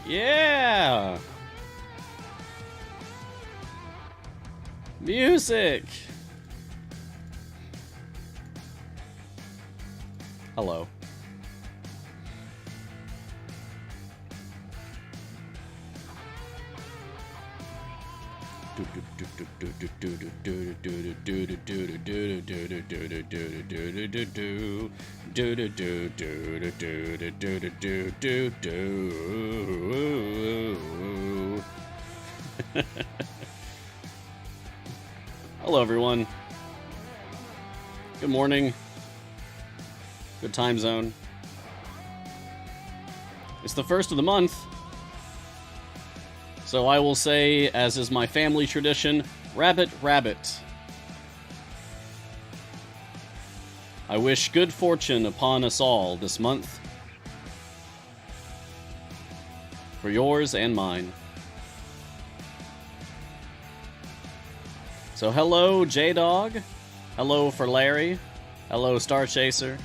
Yeah! Music! Hello. Hello, everyone. Good morning. Good time zone. It's the first of the month. So I will say, as is my family tradition, rabbit, rabbit. I wish good fortune upon us all this month. For yours and mine. So hello, J-Dog. Hello for Larry. Hello, Star Chaser.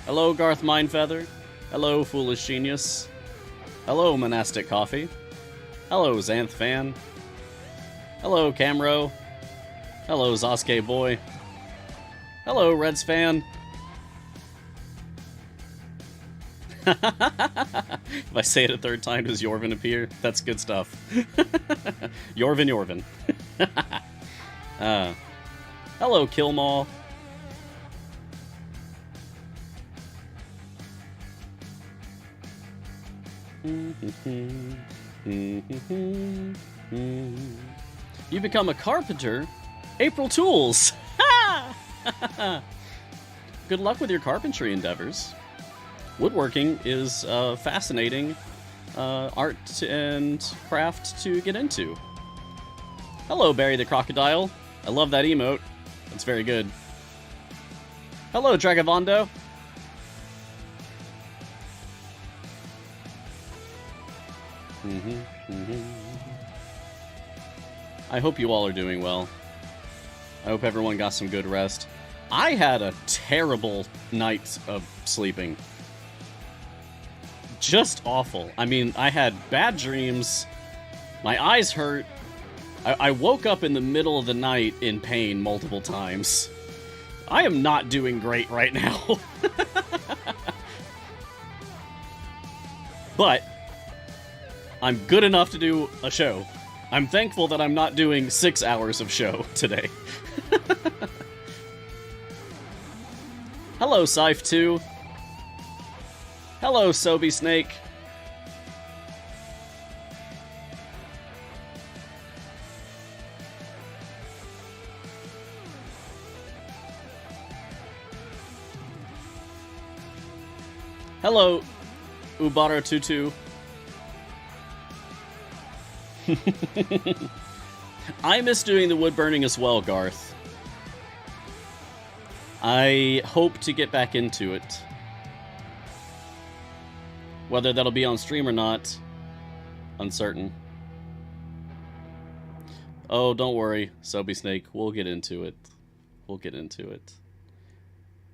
Hello, Garth Mindfeather. Hello, Foolish Genius. Hello, Monastic Coffee. Hello, Xanth Fan. Hello, Camro. Hello, Zosuke Boy. Hello, Reds Fan. If I say it a third time, does Yorvin appear? That's good stuff. Yorvin. Hello, Killmaw. You become a carpenter? April Tools! Good luck with your carpentry endeavors. Woodworking is a fascinating art and craft to get into. Hello, Barry the Crocodile. I love that emote. That's very good. Hello, Dragavondo. I hope you all are doing well. I hope everyone got some good rest. I had a terrible night of sleeping. Just awful. I mean, I had bad dreams. My eyes hurt. I woke up in the middle of the night in pain multiple times. I am not doing great right now. But I'm good enough to do a show. I'm thankful that I'm not doing 6 hours of show today. Hello, Scythe2. Hello, Sobe Snake. Hello, Ubara22. I miss doing the wood burning as well, Garth. I hope to get back into it. Whether that'll be on stream or not, uncertain. Oh, don't worry, Sobe Snake. We'll get into it. We'll get into it.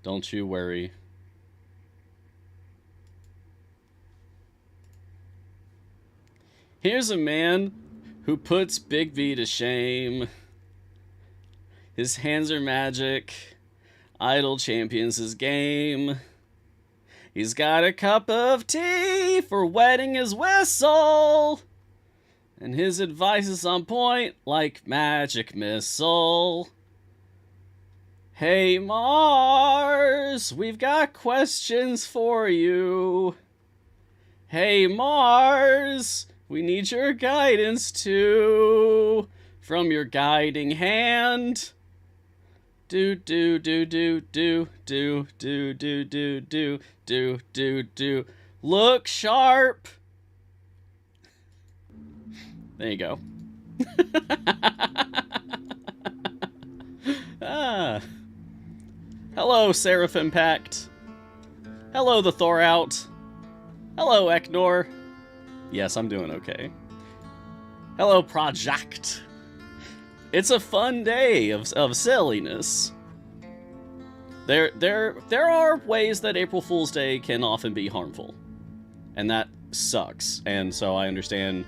Don't you worry. Here's a man who puts Big V to shame. His hands are magic. Idle champions his game. He's got a cup of tea for wetting his whistle. And his advice is on point like magic missile. Hey Mars, we've got questions for you. Hey Mars, we need your guidance too. From your guiding hand. Do do do do do do do do do do do do do. Look sharp. There you go. Hello, Seraphim Pact. Hello, the Thor Out. Hello, Eknor. Yes, I'm doing okay. Hello, Project. It's a fun day of silliness. There are ways that April Fool's Day can often be harmful. and that sucks. And so I understand,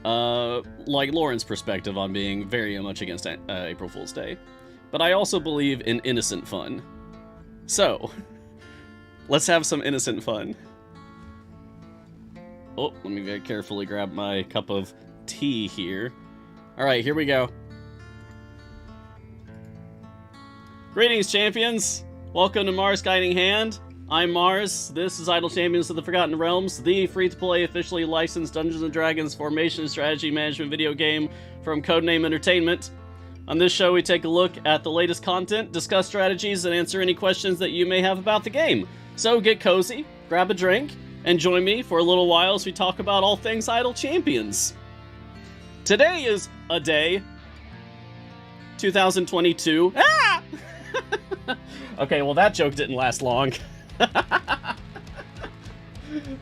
like, Lauren's perspective on being very much against April Fool's Day. But I also believe in innocent fun. So, let's have some innocent fun. Oh, let me very carefully grab my cup of tea here. Alright, here we go. Greetings, champions! Welcome to Mars Guiding Hand. I'm Mars. This is Idle Champions of the Forgotten Realms, the free-to-play, officially licensed Dungeons & Dragons formation strategy management video game from Codename Entertainment. On this show, we take a look at the latest content, discuss strategies, and answer any questions that you may have about the game. So get cozy, grab a drink, and join me for a little while as we talk about all things Idle Champions. Today is a day, 2022. Ah! Okay, well that joke didn't last long.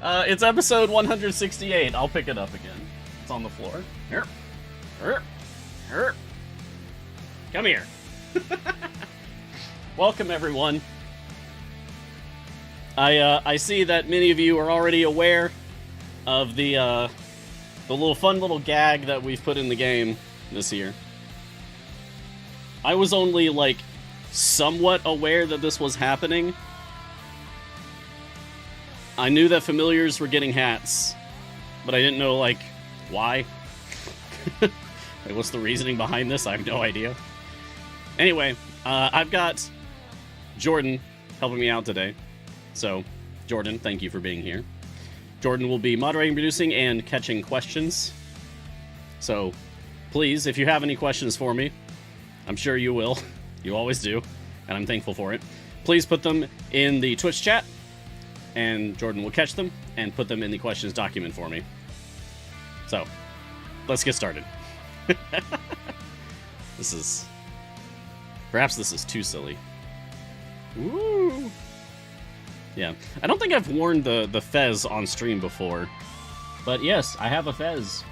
It's episode 168. I'll pick it up again. It's on the floor. Here. Come here. Welcome, everyone. I see that many of you are already aware of the little fun little gag that we've put in the game this year. I was only, like, somewhat aware that this was happening. I knew that familiars were getting hats, but I didn't know, like, why. Like, what's the reasoning behind this? I have no idea. Anyway, I've got Jordan helping me out today. So, Jordan, thank you for being here. Jordan will be moderating, producing, and catching questions. So, please, if you have any questions for me, I'm sure you will. You always do, and I'm thankful for it. Please put them in the Twitch chat, and Jordan will catch them and put them in the questions document for me. So, let's get started. Perhaps this is too silly. Woo! Yeah, I don't think I've worn the fez on stream before, but yes, I have a fez.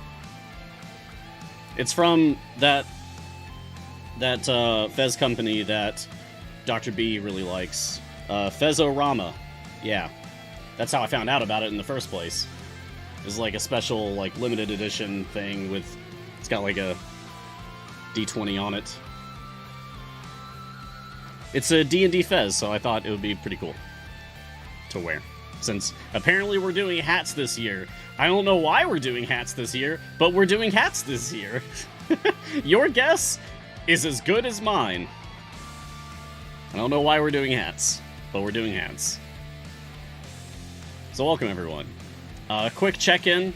It's from that fez company that Dr. B really likes. Fezorama. Yeah, that's how I found out about it in the first place. It's like a special, like, limited edition thing with, it's got like a D20 on it. It's a D&D fez, so I thought it would be pretty cool to wear. Since apparently we're doing hats this year. I don't know why we're doing hats this year, but we're doing hats this year. Your guess is as good as mine. I don't know why we're doing hats, but we're doing hats. So welcome, everyone. Quick check-in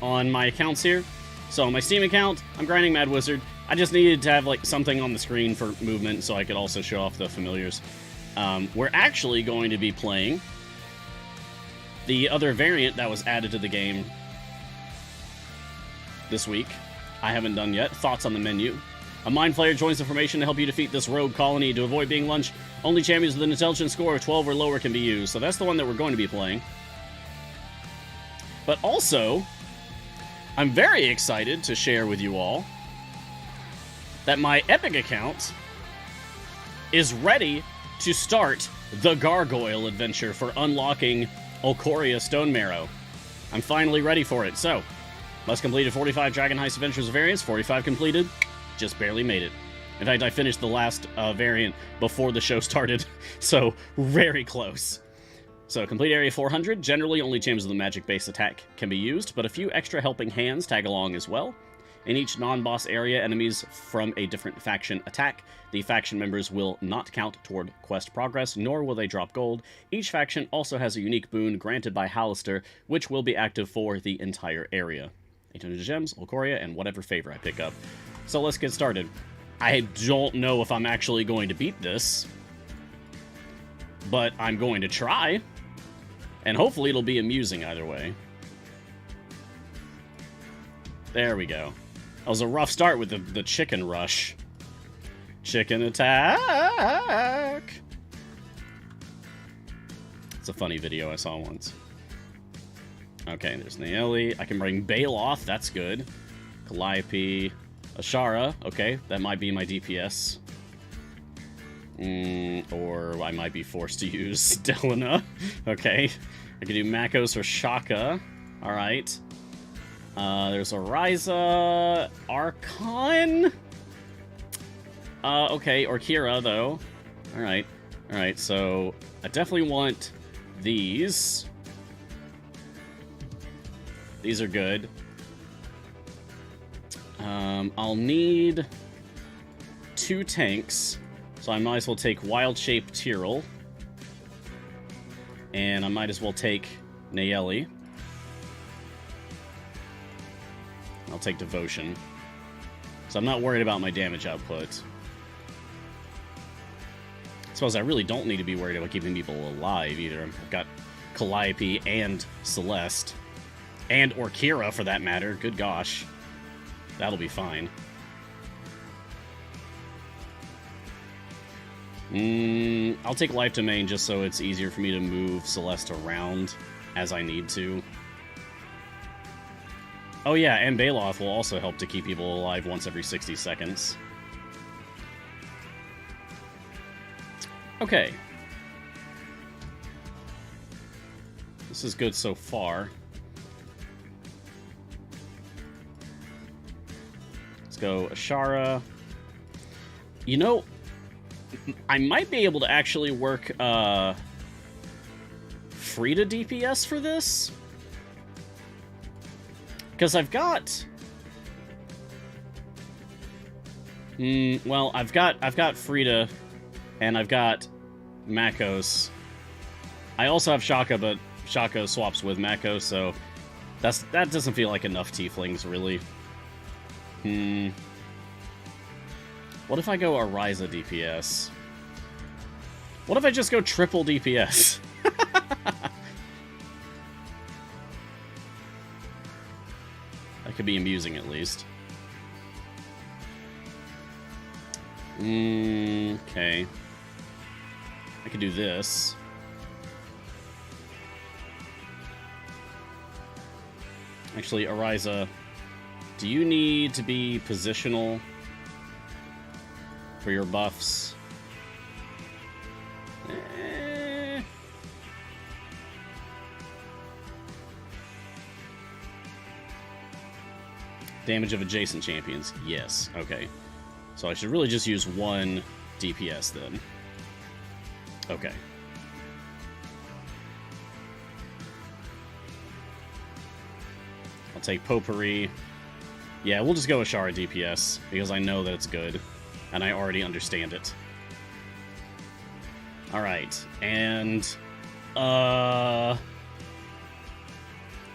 on my accounts here. So on my Steam account, I'm grinding Mad Wizard. I just needed to have, like, something on the screen for movement so I could also show off the familiars. We're actually going to be playing the other variant that was added to the game this week. I haven't done yet. Thoughts on the menu. A Mind Flayer joins the formation to help you defeat this rogue colony. To avoid being lunched, only champions with an intelligence score of 12 or lower can be used. So that's the one that we're going to be playing. But also, I'm very excited to share with you all that my Epic account is ready to start the Gargoyle adventure for unlocking Olcoria Stone Marrow. I'm finally ready for it. So, must completed 45 Dragon Heist Adventures variants, 45 completed, just barely made it. In fact, I finished the last variant before the show started, so very close. So, complete area 400. Generally, only champions with a magic-based attack can be used, but a few extra helping hands tag along as well. In each non-boss area, enemies from a different faction attack. The faction members will not count toward quest progress, nor will they drop gold. Each faction also has a unique boon granted by Hallister, which will be active for the entire area. 800 gems, Olcoria, and whatever favor I pick up. So let's get started. I don't know if I'm actually going to beat this, but I'm going to try. And hopefully it'll be amusing either way. There we go. That was a rough start with the chicken rush. Chicken attack! It's a funny video I saw once. Okay, there's Naeli. I can bring Baloth, that's good. Calliope. Ashara, okay, that might be my DPS. Or I might be forced to use Delana. Okay. I could do Makos or Shaka. Alright. There's Oriza. Archon? Okay, or Kira, though. Alright. Alright, so I definitely want these. These are good. I'll need 2 tanks, so I might as well take Wild Shape Tyrell. And I might as well take Nayeli. I'll take Devotion. So I'm not worried about my damage output. I suppose I really don't need to be worried about keeping people alive either. I've got Calliope and Celeste. And Orkira, for that matter. Good gosh. That'll be fine. I'll take Life Domain just so it's easier for me to move Celeste around as I need to. Oh yeah, and Baloth will also help to keep people alive once every 60 seconds. Okay. This is good so far. Let's go Ashara. You know, I might be able to actually work Frida DPS for this. Because I've got... well, I've got Frida, and I've got Makos. I also have Shaka, but Shaka swaps with Makos, so that doesn't feel like enough tieflings, really. What if I go Oriza DPS? What if I just go triple DPS? That could be amusing, at least. Okay. I could do this. Actually, Oriza, do you need to be positional for your buffs? Damage of adjacent champions. Yes. Okay. So I should really just use 1 DPS then. Okay. I'll take Potpourri. Yeah, we'll just go with Shara DPS, because I know that it's good, and I already understand it. Alright, and...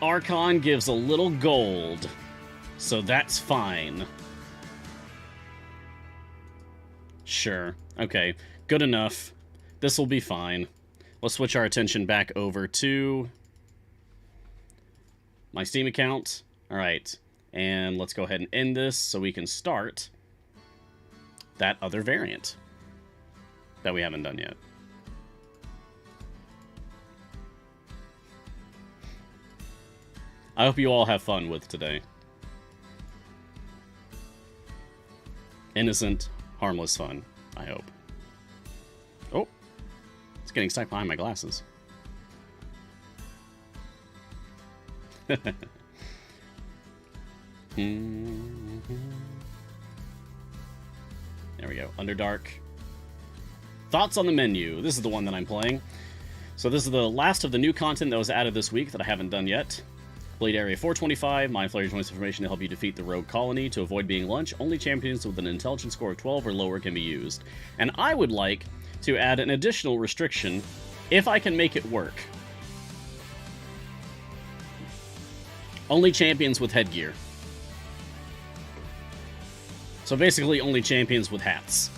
Archon gives a little gold, so that's fine. Sure. Okay, good enough. This will be fine. Let's switch our attention back over to my Steam account. Alright, and let's go ahead and end this so we can start that other variant that we haven't done yet. I hope you all have fun with today. Innocent, harmless fun, I hope. Oh, it's getting stuck behind my glasses. There we go. Underdark. Thoughts on the menu. This is the one that I'm playing. So this is the last of the new content that was added this week that I haven't done yet. Blade Area 425. Mind Flayer joins information to help you defeat the rogue colony. To avoid being lunch, only champions with an intelligence score of 12 or lower can be used. And I would like to add an additional restriction if I can make it work. Only champions with headgear. So basically only champions with hats.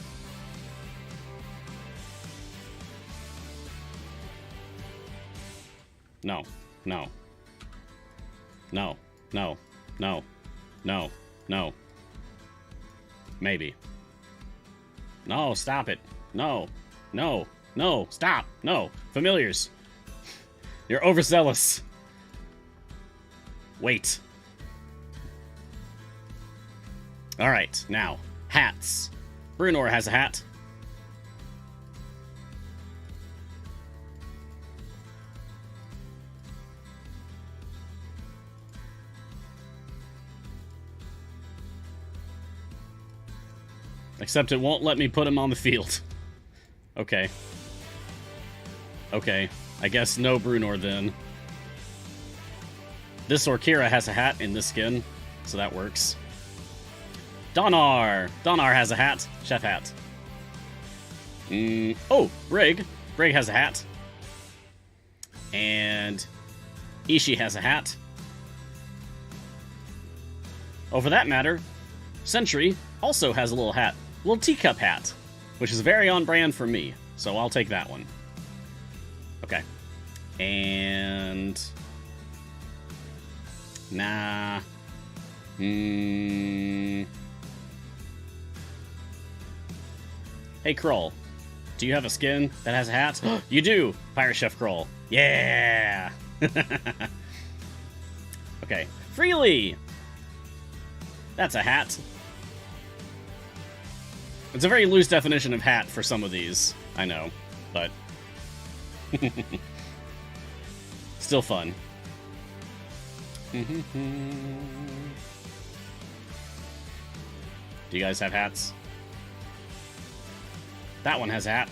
No. No. No. No. No. No. No. Maybe. No, stop it. No. No. No. Stop. No. Familiars. You're overzealous. Wait. Alright, now, hats. Brunor has a hat. Except it won't let me put him on the field. Okay. Okay. I guess no Brunor then. This Orkira has a hat in this skin, so that works. Donar! Donar has a hat. Chef hat. Oh, Brig. Brig has a hat. And Ishii has a hat. Oh, for that matter, Sentry also has a little hat. A little teacup hat, which is very on brand for me. So I'll take that one. Okay. And... Nah. Hey, Kroll. Do you have a skin that has a hat? You do! Pirate Chef Kroll. Yeah! Okay. Freely! That's a hat. It's a very loose definition of hat for some of these, I know, but... Still fun. Do you guys have hats? That one has a hat.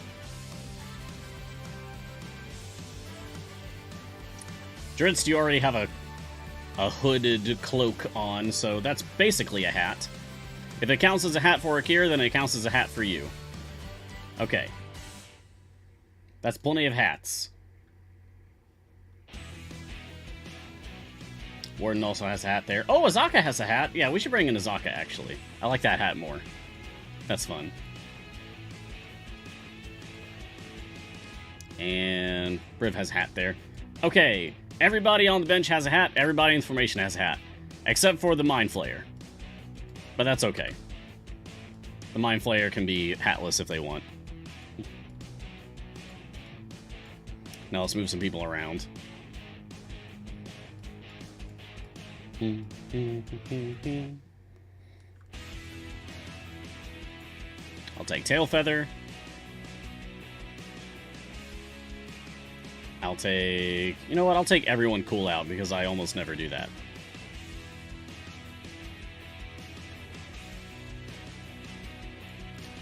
Dritz, you already have a hooded cloak on, so that's basically a hat. If it counts as a hat for Akira, then it counts as a hat for you. Okay. That's plenty of hats. Warden also has a hat there. Oh, Azaka has a hat. Yeah, we should bring in Azaka, actually. I like that hat more. That's fun. And Briv has a hat there. Okay, everybody on the bench has a hat. Everybody in the formation has a hat. Except for the Mind Flayer. But that's okay. The Mind Flayer can be hatless if they want. Now let's move some people around. I'll take Tail Feather. I'll take... You know what? I'll take everyone Cool Out because I almost never do that.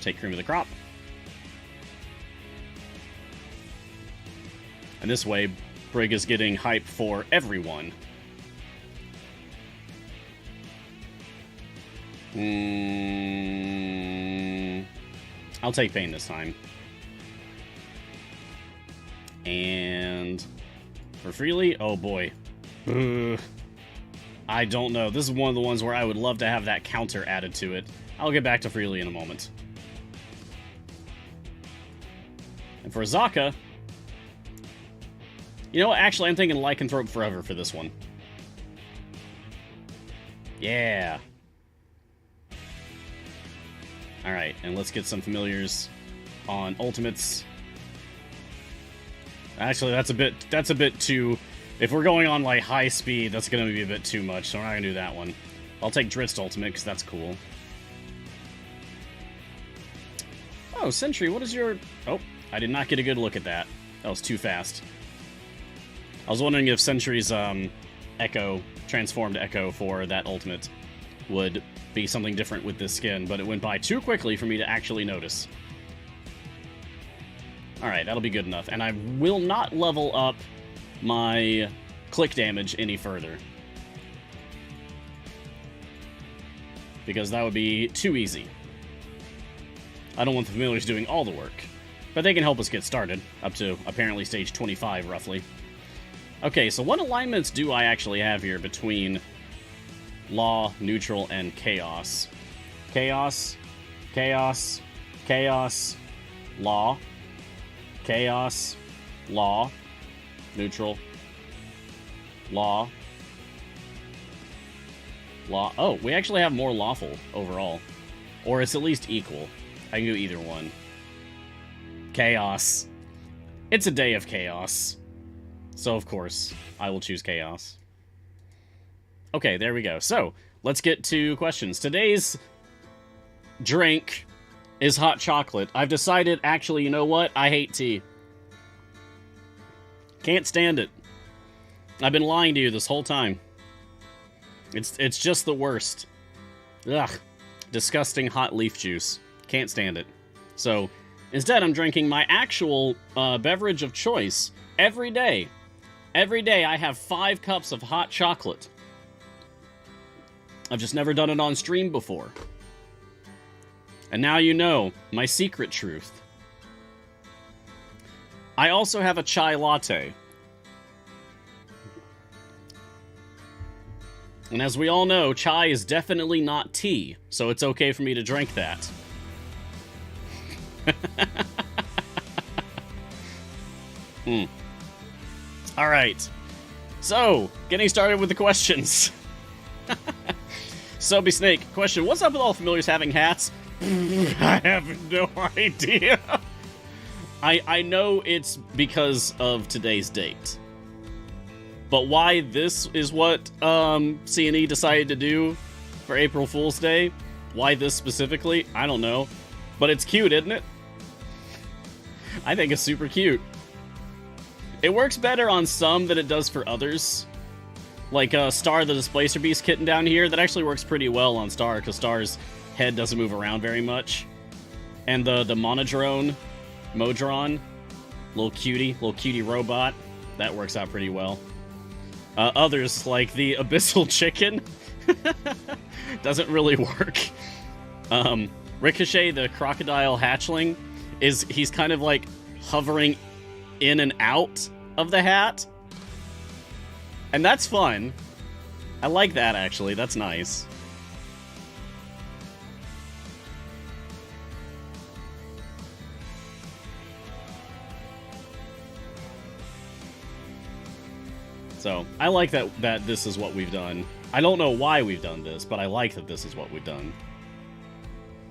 Take Cream of the Crop. And this way, Brig is getting hype for everyone. I'll take Pain this time. And for Freely, oh boy. I don't know. This is one of the ones where I would love to have that counter added to it. I'll get back to Freely in a moment. And for Azaka, you know what? Actually, I'm thinking Lycanthrope Forever for this one. Yeah. Alright, and let's get some familiars on ultimates. Actually, that's a bit too... If we're going on, like, high speed, that's gonna be a bit too much, so we're not gonna do that one. I'll take Dritz ultimate, because that's cool. Oh, Sentry, what is your... Oh, I did not get a good look at that. That was too fast. I was wondering if Sentry's, Echo, transformed Echo for that ultimate would be something different with this skin, but it went by too quickly for me to actually notice. Alright, that'll be good enough. And I will not level up my click damage any further. Because that would be too easy. I don't want the familiars doing all the work. But they can help us get started, up to apparently stage 25, roughly. Okay, so what alignments do I actually have here between Law, Neutral, and Chaos? Chaos, Chaos, Chaos, Law, Chaos, Law, Neutral, Law, Law. Oh, we actually have more Lawful overall. Or it's at least equal. I can do either one. Chaos. It's a day of chaos. So, of course, I will choose Chaos. Okay, there we go. So, let's get to questions. Today's drink is hot chocolate. I've decided, actually, you know what? I hate tea. Can't stand it. I've been lying to you this whole time. It's just the worst. Ugh. Disgusting hot leaf juice. Can't stand it. So, instead, I'm drinking my actual beverage of choice every day. Every day, I have 5 cups of hot chocolate. I've just never done it on stream before. And now you know my secret truth. I also have a chai latte. And as we all know, chai is definitely not tea, so it's okay for me to drink that. Alright. So, getting started with the questions. Soapy Snake, question, what's up with all familiars having hats? I have no idea. I know it's because of today's date. But why this is what C&E decided to do for April Fool's Day, why this specifically, I don't know. But it's cute, isn't it? I think it's super cute. It works better on some than it does for others. Like Star the Displacer Beast kitten down here, that actually works pretty well on Star, because Star's head doesn't move around very much. And the Modron, little cutie robot, that works out pretty well. Others, like the Abyssal Chicken, doesn't really work. Ricochet, the crocodile hatchling, he's kind of like hovering in and out of the hat. And that's fun. I like that, actually. That's nice. So, I like that this is what we've done. I don't know why we've done this, but I like that this is what we've done.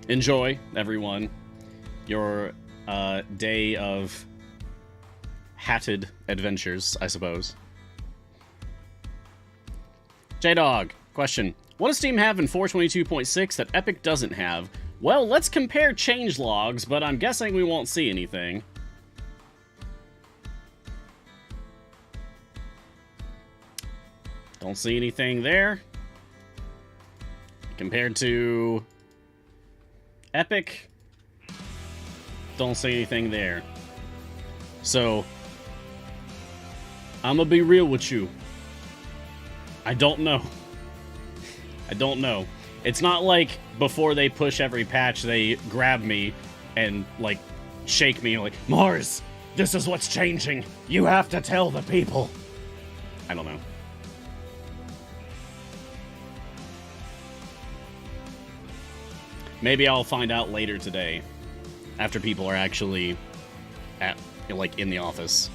Enjoy, everyone, your day of hatted adventures, I suppose. J-Dog, question. What does Steam have in 422.6 that Epic doesn't have? Well, let's compare changelogs, but I'm guessing we won't see anything. Don't see anything there. Compared to Epic, don't see anything there. So, I'm gonna be real with you. I don't know. I don't know. It's not like before they push every patch, they grab me and, like, shake me like, Mars, this is what's changing. You have to tell the people. I don't know. Maybe I'll find out later today, after people are actually in the office.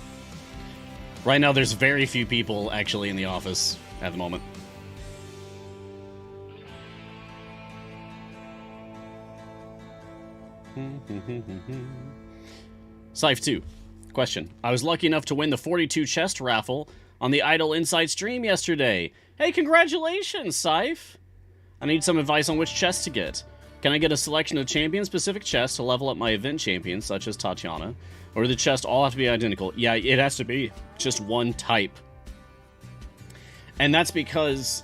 Right now, there's very few people actually in the office at the moment. Scythe 2. Question. I was lucky enough to win the 42 chest raffle on the Idle Insight stream yesterday. Hey, congratulations, Scythe! I need some advice on which chest to get. Can I get a selection of champion-specific chests to level up my event champions, such as Tatiana? Or do the chests all have to be identical? Yeah, it has to be just one type. And that's because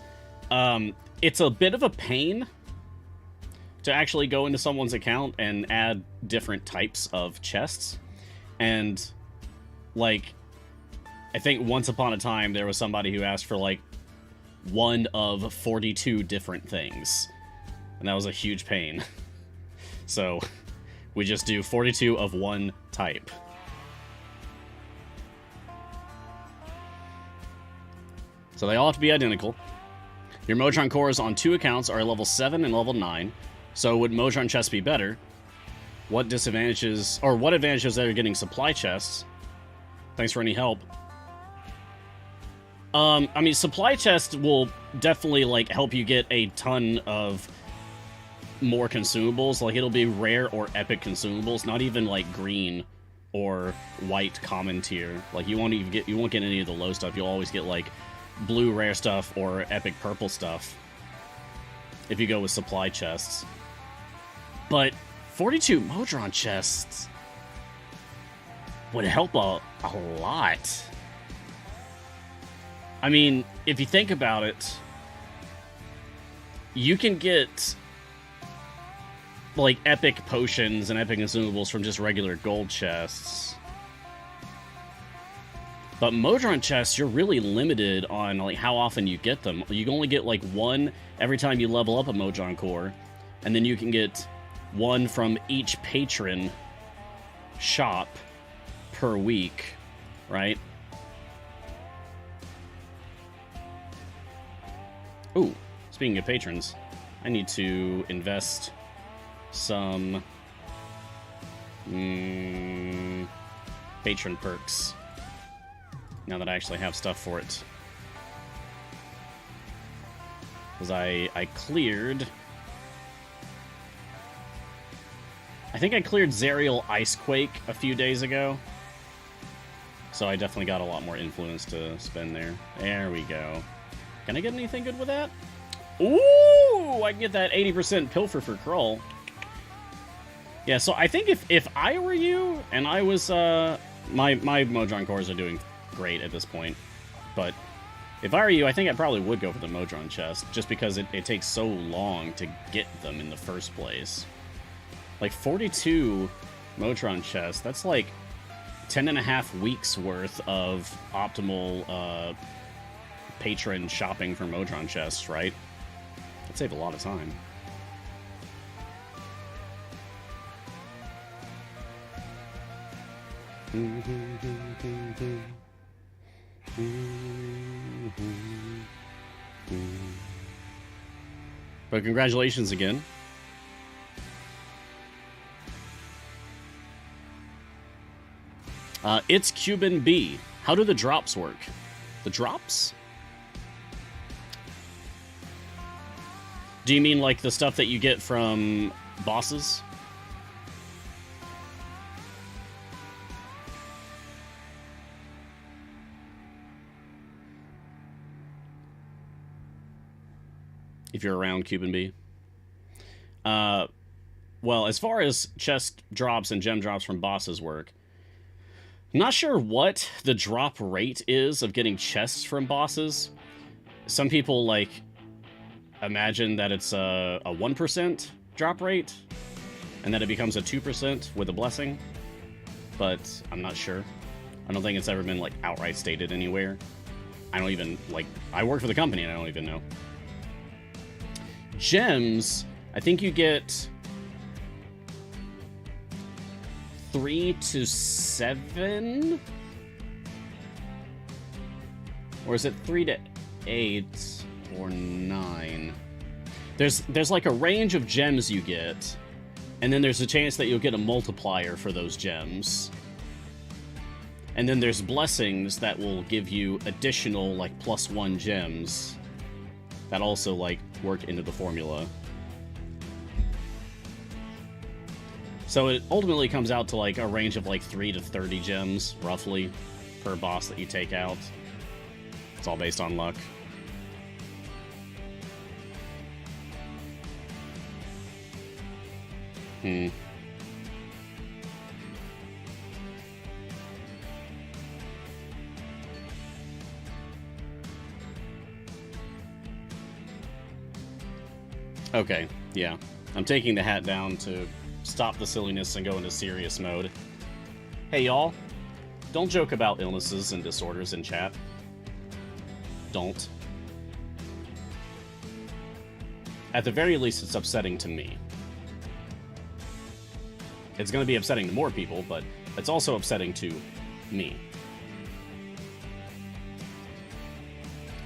it's a bit of a pain to actually go into someone's account and add different types of chests. And, like, I think once upon a time there was somebody who asked for, like, one of 42 different things. And that was a huge pain. So, we just do 42 of one type. So they all have to be identical. Your Motron cores on 2 accounts are level 7 and level 9. So would Motron chests be better? What disadvantages, or what advantages are getting supply chests? Thanks for any help. I mean, supply chests will definitely, like, help you get a ton of more consumables. Like, it'll be rare or epic consumables, not even, like, green or white common tier. Like, you won't get any of the low stuff. You'll always get, like, blue rare stuff or epic purple stuff if you go with supply chests. But 42 Modron chests would help a lot. I mean, if you think about it, you can get like epic potions and epic consumables from just regular gold chests. But Modron chests, you're really limited on like how often you get them. You can only get like one every time you level up a Modron core, and then you can get one from each patron shop per week, right? Ooh, speaking of patrons, I need to invest some patron perks. Now that I actually have stuff for it. Because I cleared... I think I cleared Zerial Icequake a few days ago. So I definitely got a lot more influence to spend there. There we go. Can I get anything good with that? Ooh! I can get that 80% pilfer for Krull. Yeah, so I think if I were you, and I was... my Modron cores are doing great at this point, but if I were you, I think I probably would go for the Modron chest, just because it takes so long to get them in the first place. Like 42 Modron chests, that's like 10.5 weeks worth of optimal patron shopping for Modron chests, right? That'd save a lot of time. But congratulations again. It's Cuban B. How do the drops work? The drops? Do you mean like the stuff that you get from bosses? If you're around Cuban B. Well, as far as chest drops and gem drops from bosses work, I'm not sure what the drop rate is of getting chests from bosses. Some people, like, imagine that it's a 1% drop rate, and that it becomes a 2% with a blessing, but I'm not sure. I don't think it's ever been, like, outright stated anywhere. I don't even, like, I work for the company and I don't even know. Gems, I think you get 3 to 7? Or is it 3 to 8 or 9? There's like a range of gems you get, and then there's a chance that you'll get a multiplier for those gems. And then there's blessings that will give you additional, like, +1 gems that also, like, work into the formula. So it ultimately comes out to, like, a range of, like, 3 to 30 gems, roughly, per boss that you take out. It's all based on luck. Okay, yeah. I'm taking the hat down to stop the silliness and go into serious mode. Hey, y'all. Don't joke about illnesses and disorders in chat. Don't. At the very least, it's upsetting to me. It's going to be upsetting to more people, but it's also upsetting to me.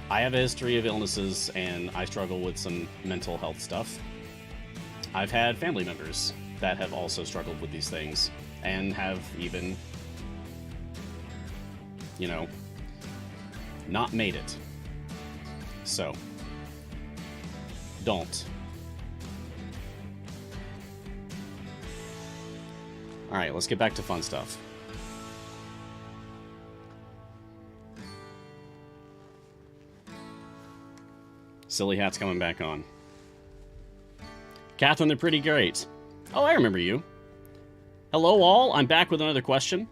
I have a history of illnesses, and I struggle with some mental health stuff. I've had family members that have also struggled with these things, and have even, you know, not made it. So, don't. Alright, let's get back to fun stuff. Silly hat's coming back on. Catherine, they're pretty great. Oh, I remember you. Hello all, I'm back with another question.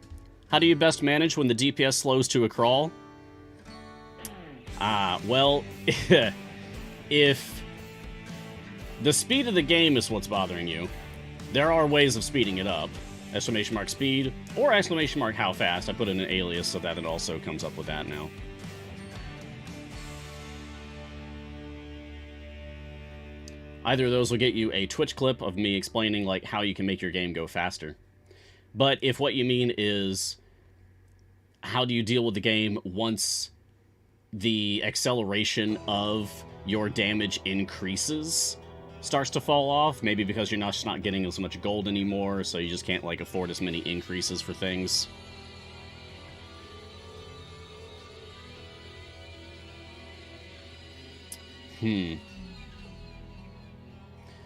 How do you best manage when the DPS slows to a crawl? Well, if the speed of the game is what's bothering you, There are ways of speeding it up. Exclamation mark speed, or exclamation mark how fast. I put in an alias so that it also comes up with that now. Either of those will get you a Twitch clip of me explaining like how you can make your game go faster. But if what you mean is how do you deal with the game once the acceleration of your damage increases, starts to fall off, maybe because you're just not getting as much gold anymore, so you just can't like afford as many increases for things.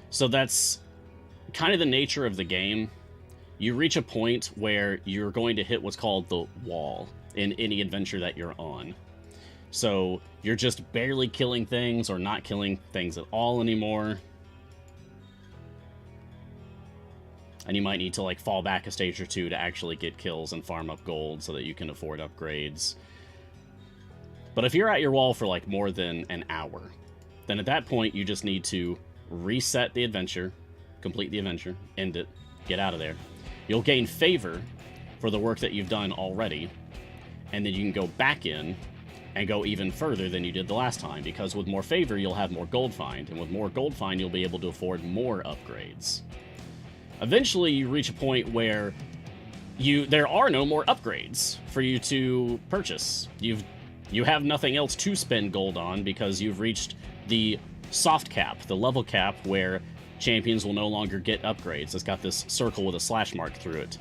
So that's kind of the nature of the game. You reach a point where you're going to hit what's called the wall in any adventure that you're on. So you're just barely killing things or not killing things at all anymore. And you might need to like fall back a stage or two to actually get kills and farm up gold so that you can afford upgrades. But if you're at your wall for like more than an hour, then at that point you just need to reset the adventure, complete the adventure, end it, get out of there. You'll gain favor for the work that you've done already, and then you can go back in and go even further than you did the last time, because with more favor you'll have more gold find, and with more gold find you'll be able to afford more upgrades. Eventually you reach a point where there are no more upgrades for you to purchase. You have nothing else to spend gold on because you've reached the soft cap, the level cap, where champions will no longer get upgrades. It's got this circle with a slash mark through it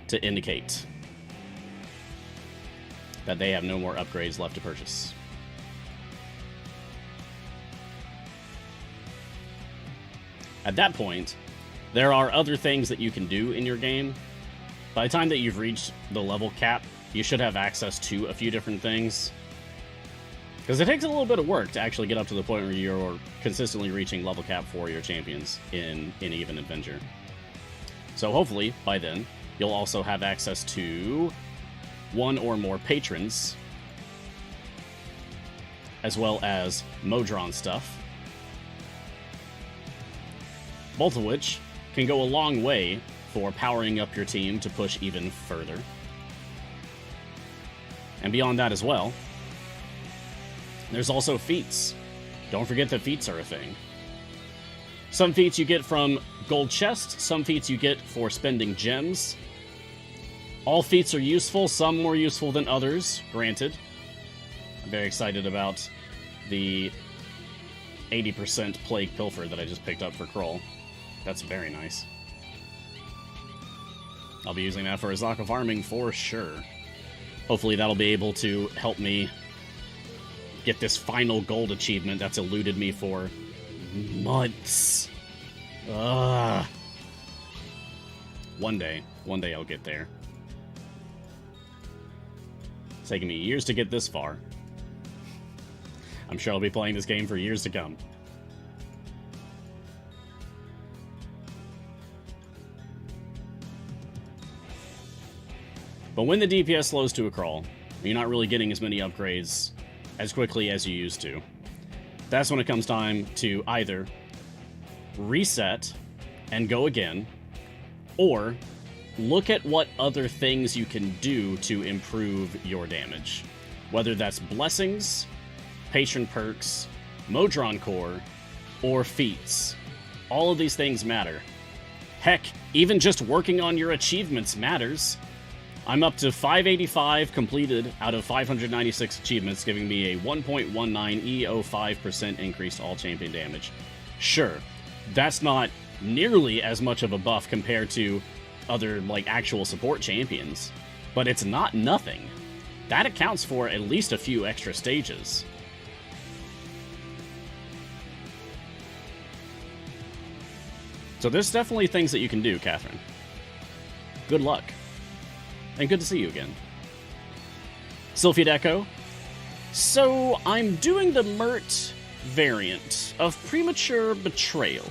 to indicate that they have no more upgrades left to purchase. At that point, there are other things that you can do in your game. By the time that you've reached the level cap, you should have access to a few different things. Because it takes a little bit of work to actually get up to the point where you're consistently reaching level cap for your champions in any given adventure. So hopefully, by then, you'll also have access to one or more patrons, as well as Modron stuff, both of which can go a long way for powering up your team to push even further. And beyond that as well, there's also feats. Don't forget that feats are a thing. Some feats you get from gold chests, some feats you get for spending gems. All feats are useful, some more useful than others, granted. I'm very excited about the 80% Plague Pilfer that I just picked up for Kroll. That's very nice. I'll be using that for Azaka farming for sure. Hopefully that'll be able to help me get this final gold achievement that's eluded me for months. One day I'll get there. It's taken me years to get this far. I'm sure I'll be playing this game for years to come. But when the DPS slows to a crawl, you're not really getting as many upgrades as quickly as you used to. That's when it comes time to either reset and go again, or look at what other things you can do to improve your damage. Whether that's blessings, patron perks, Modron core, or feats. All of these things matter. Heck, even just working on your achievements matters. I'm up to 585 completed out of 596 achievements, giving me a 1.19 E05% increase to all champion damage. Sure, that's not nearly as much of a buff compared to other, like, actual support champions, but it's not nothing. That accounts for at least a few extra stages. So there's definitely things that you can do, Catherine. Good luck. And good to see you again. Sylphid Echo. So, I'm doing the Mert variant of Premature Betrayal.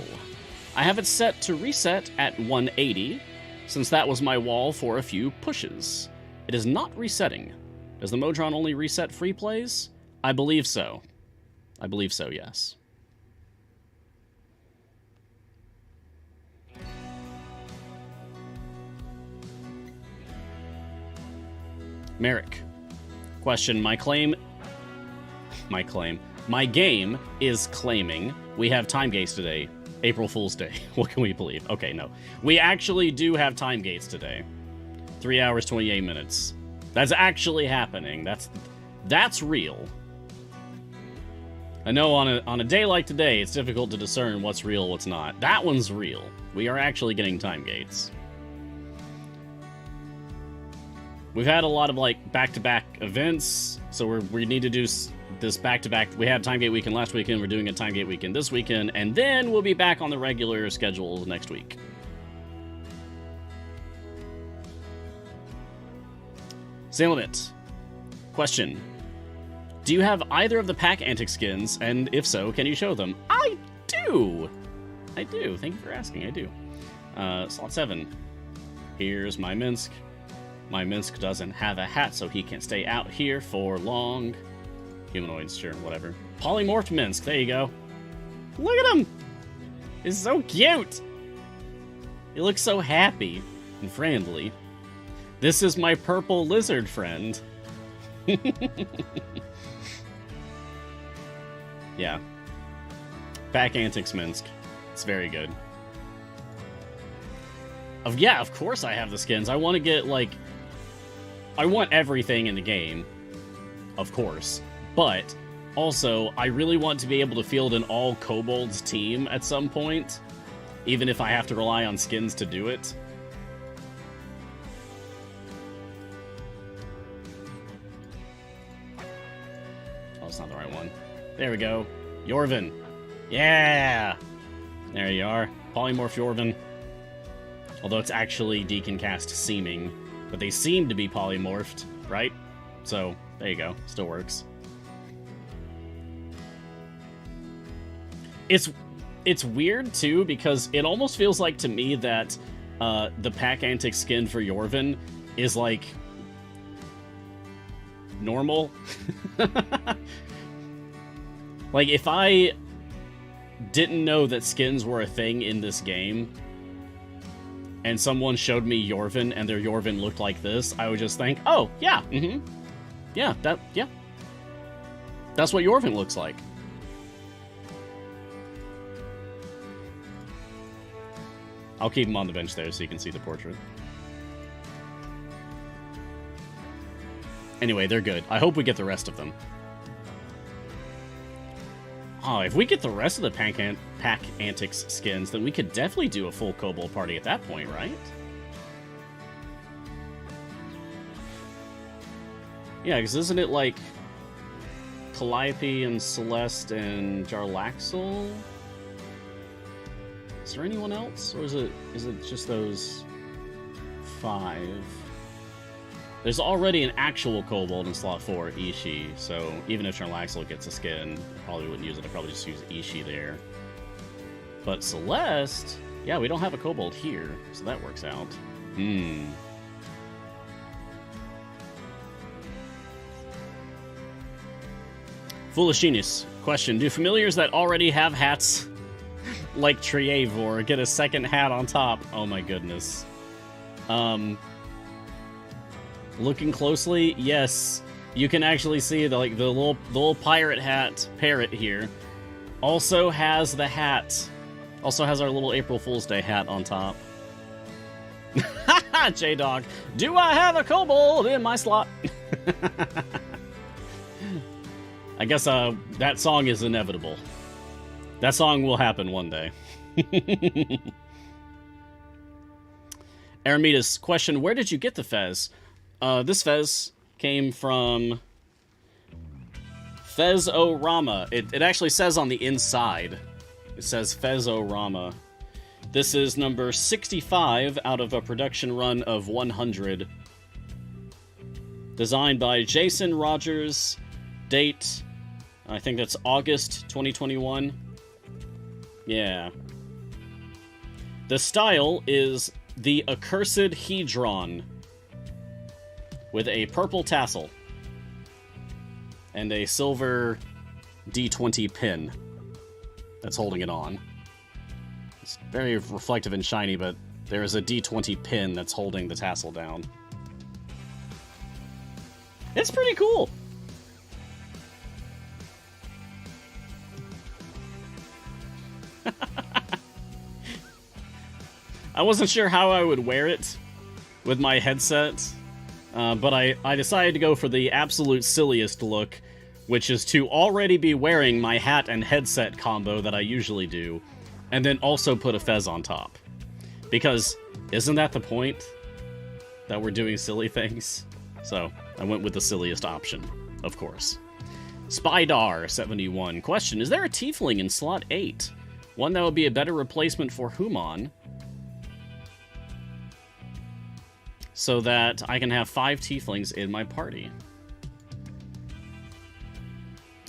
I have it set to reset at 180, since that was my wall for a few pushes. It is not resetting. Does the Modron only reset free plays? I believe so. I believe so, yes. Merrick. Question, my game is claiming we have time gates today. April Fool's Day. What can we believe? Okay, no. We actually do have time gates today. 3 hours, 28 minutes. That's actually happening. That's real. I know on a day like today, it's difficult to discern what's real, what's not. That one's real. We are actually getting time gates. We've had a lot of, like, back-to-back events, so we need to do this back-to-back. We had Time Gate weekend last weekend, we're doing a Time Gate weekend this weekend, and then we'll be back on the regular schedule next week. Sailment. Question. Do you have either of the Pack Antic skins, and if so, can you show them? I do! I do. Thank you for asking, I do. Slot 7. Here's my Minsk. My Minsk doesn't have a hat, so he can stay out here for long. Humanoids, sure, whatever. Polymorphed Minsk, there you go. Look at him! He's so cute! He looks so happy and friendly. This is my purple lizard friend. Yeah. Pack Antics Minsk. It's very good. Yeah, of course I have the skins. I want to get, like... I want everything in the game. Of course. But, also, I really want to be able to field an all-kobolds team at some point. Even if I have to rely on skins to do it. Oh, it's not the right one. There we go. Yorvin. Yeah! There you are. Polymorph Yorvin. Although it's actually Deacon Cast seeming. But they seem to be polymorphed, right? So, there you go. Still works. It's weird, too, because it almost feels like to me that the Pack Antic skin for Yorvin is, like, normal. Like, if I didn't know that skins were a thing in this game, and someone showed me Yorvin, and their Yorvin looked like this, I would just think, oh, yeah, yeah, that's what Yorvin looks like. I'll keep him on the bench there so you can see the portrait. Anyway, they're good. I hope we get the rest of them. Oh, if we get the rest of the Pack Antics skins, then we could definitely do a full Kobold party at that point, right? Yeah, because isn't it like Calliope and Celeste and Jarlaxle? Is there anyone else? Or is it just those 5? There's already an actual Kobold in slot 4, Ishii, so even if Jarlaxle gets a skin, I probably wouldn't use it. I'd probably just use Ishii there. But Celeste, yeah, we don't have a Kobold here, so that works out. Foolish Genius. Question, do familiars that already have hats like Trievor get a second hat on top? Oh my goodness. Looking closely, yes, you can actually see the little pirate hat parrot here. Also has the hat. Also has our little April Fool's Day hat on top. Haha, J-Dog. Do I have a kobold in my slot? I guess that song is inevitable. That song will happen one day. Aramedas, question, where did you get the fez? This fez came from Fez-O-Rama. It actually says on the inside. It says Fez-O-Rama. This is number 65 out of a production run of 100. Designed by Jason Rogers. Date, I think that's August 2021. Yeah. The style is the Accursed Hedron, with a purple tassel and a silver D20 pin that's holding it on. It's very reflective and shiny, but there is a D20 pin that's holding the tassel down. It's pretty cool. I wasn't sure how I would wear it with my headset, but I decided to go for the absolute silliest look, which is to already be wearing my hat and headset combo that I usually do, and then also put a fez on top. Because isn't that the point? That we're doing silly things? So, I went with the silliest option, of course. Spydar71. Question, is there a tiefling in slot 8? One that would be a better replacement for Human, so that I can have 5 tieflings in my party.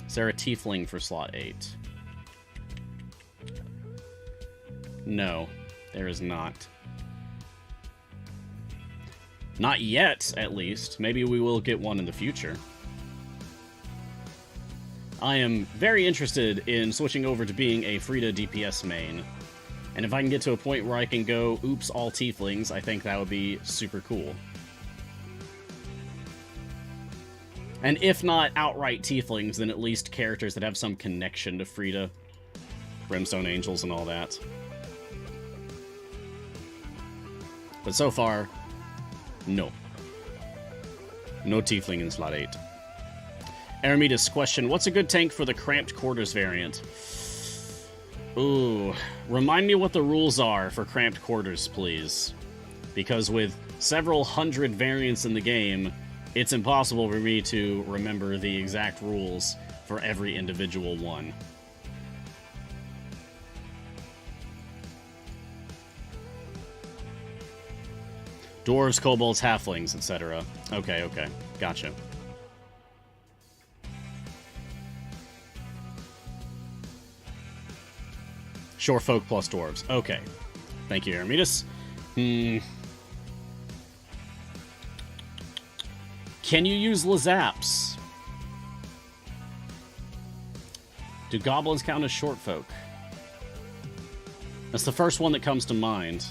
Is there a tiefling for slot 8? No, there is not. Not yet, at least. Maybe we will get one in the future. I am very interested in switching over to being a Frida DPS main. And if I can get to a point where I can go, oops, all tieflings, I think that would be super cool. And if not outright tieflings, then at least characters that have some connection to Frida. Brimstone Angels and all that. But so far, no. No tiefling in slot 8. Aramedas question, what's a good tank for the Cramped Quarters variant? Ooh, remind me what the rules are for Cramped Quarters, please. Because with several hundred variants in the game, it's impossible for me to remember the exact rules for every individual one. Dwarves, kobolds, halflings, etc. Okay, okay. Gotcha. Shore folk plus dwarves. Okay. Thank you, Aramedas. Can you use Lazaps? Do goblins count as short folk? That's the first one that comes to mind.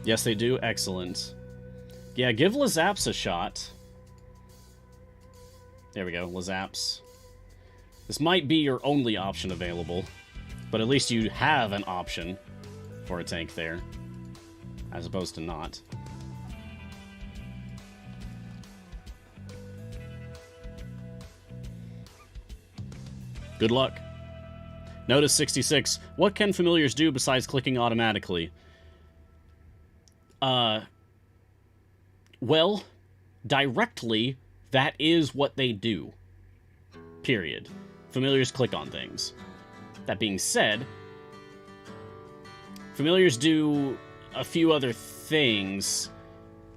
Yes, they do. Excellent. Yeah, give Lazaps a shot. There we go, Lazaps. This might be your only option available, but at least you have an option for a tank there, as opposed to not. Good luck. Notice 66. What can familiars do besides clicking automatically? Well, directly, that is what they do. Period. Familiars click on things. That being said, familiars do a few other things.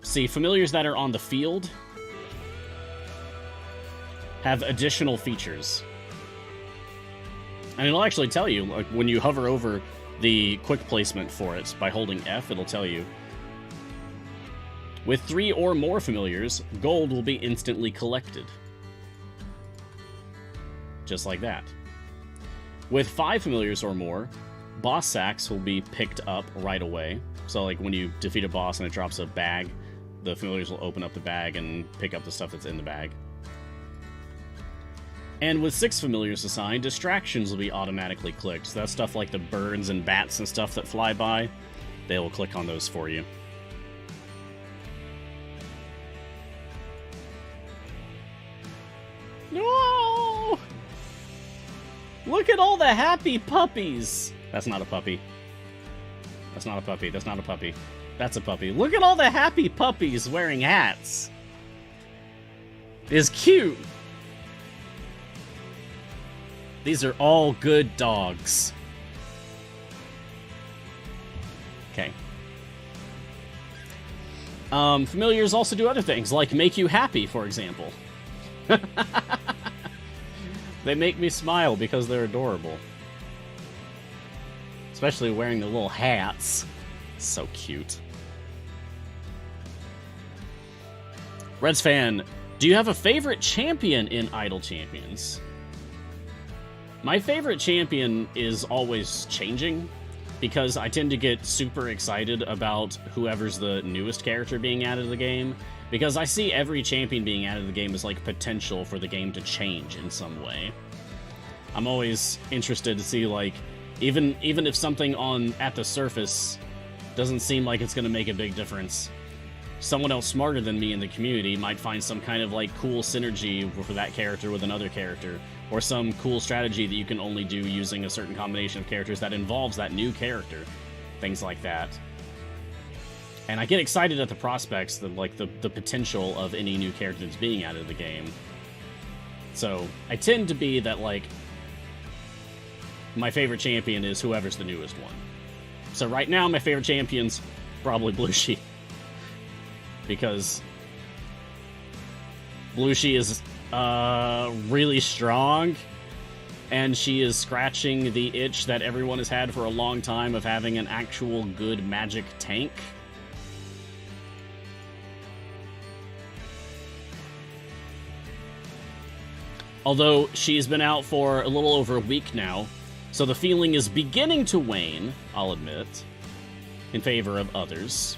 See, familiars that are on the field have additional features. And it'll actually tell you, like, when you hover over the quick placement for it by holding F, it'll tell you. With 3 or more familiars, gold will be instantly collected. Just like that. With 5 familiars or more, boss sacks will be picked up right away. So like when you defeat a boss and it drops a bag, the familiars will open up the bag and pick up the stuff that's in the bag. And with 6 familiars assigned, distractions will be automatically clicked. So that's stuff like the birds and bats and stuff that fly by. They will click on those for you. No! Look at all the happy puppies! That's not a puppy. That's not a puppy. That's not a puppy. That's a puppy. Look at all the happy puppies wearing hats. It's cute. These are all good dogs. Okay. Familiars also do other things, like make you happy, for example. They make me smile because they're adorable. Especially wearing the little hats. So cute. Reds fan, do you have a favorite champion in Idle Champions? My favorite champion is always changing. because I tend to get super excited about whoever's the newest character being added to the game, because I see every champion being added to the game as like potential for the game to change in some way. I'm always interested to see, like, even if something at the surface doesn't seem like it's going to make a big difference, someone else smarter than me in the community might find some kind of like cool synergy for that character with another character, or some cool strategy that you can only do using a certain combination of characters that involves that new character. Things like that. And I get excited at the prospects, the potential of any new character that's being added to the game. So I tend to be that, like, my favorite champion is whoever's the newest one. So right now my favorite champion's probably Blushi. Because Blushi is really strong, and she is scratching the itch that everyone has had for a long time of having an actual good magic tank. Although she's been out for a little over a week now, so the feeling is beginning to wane, I'll admit, in favor of others.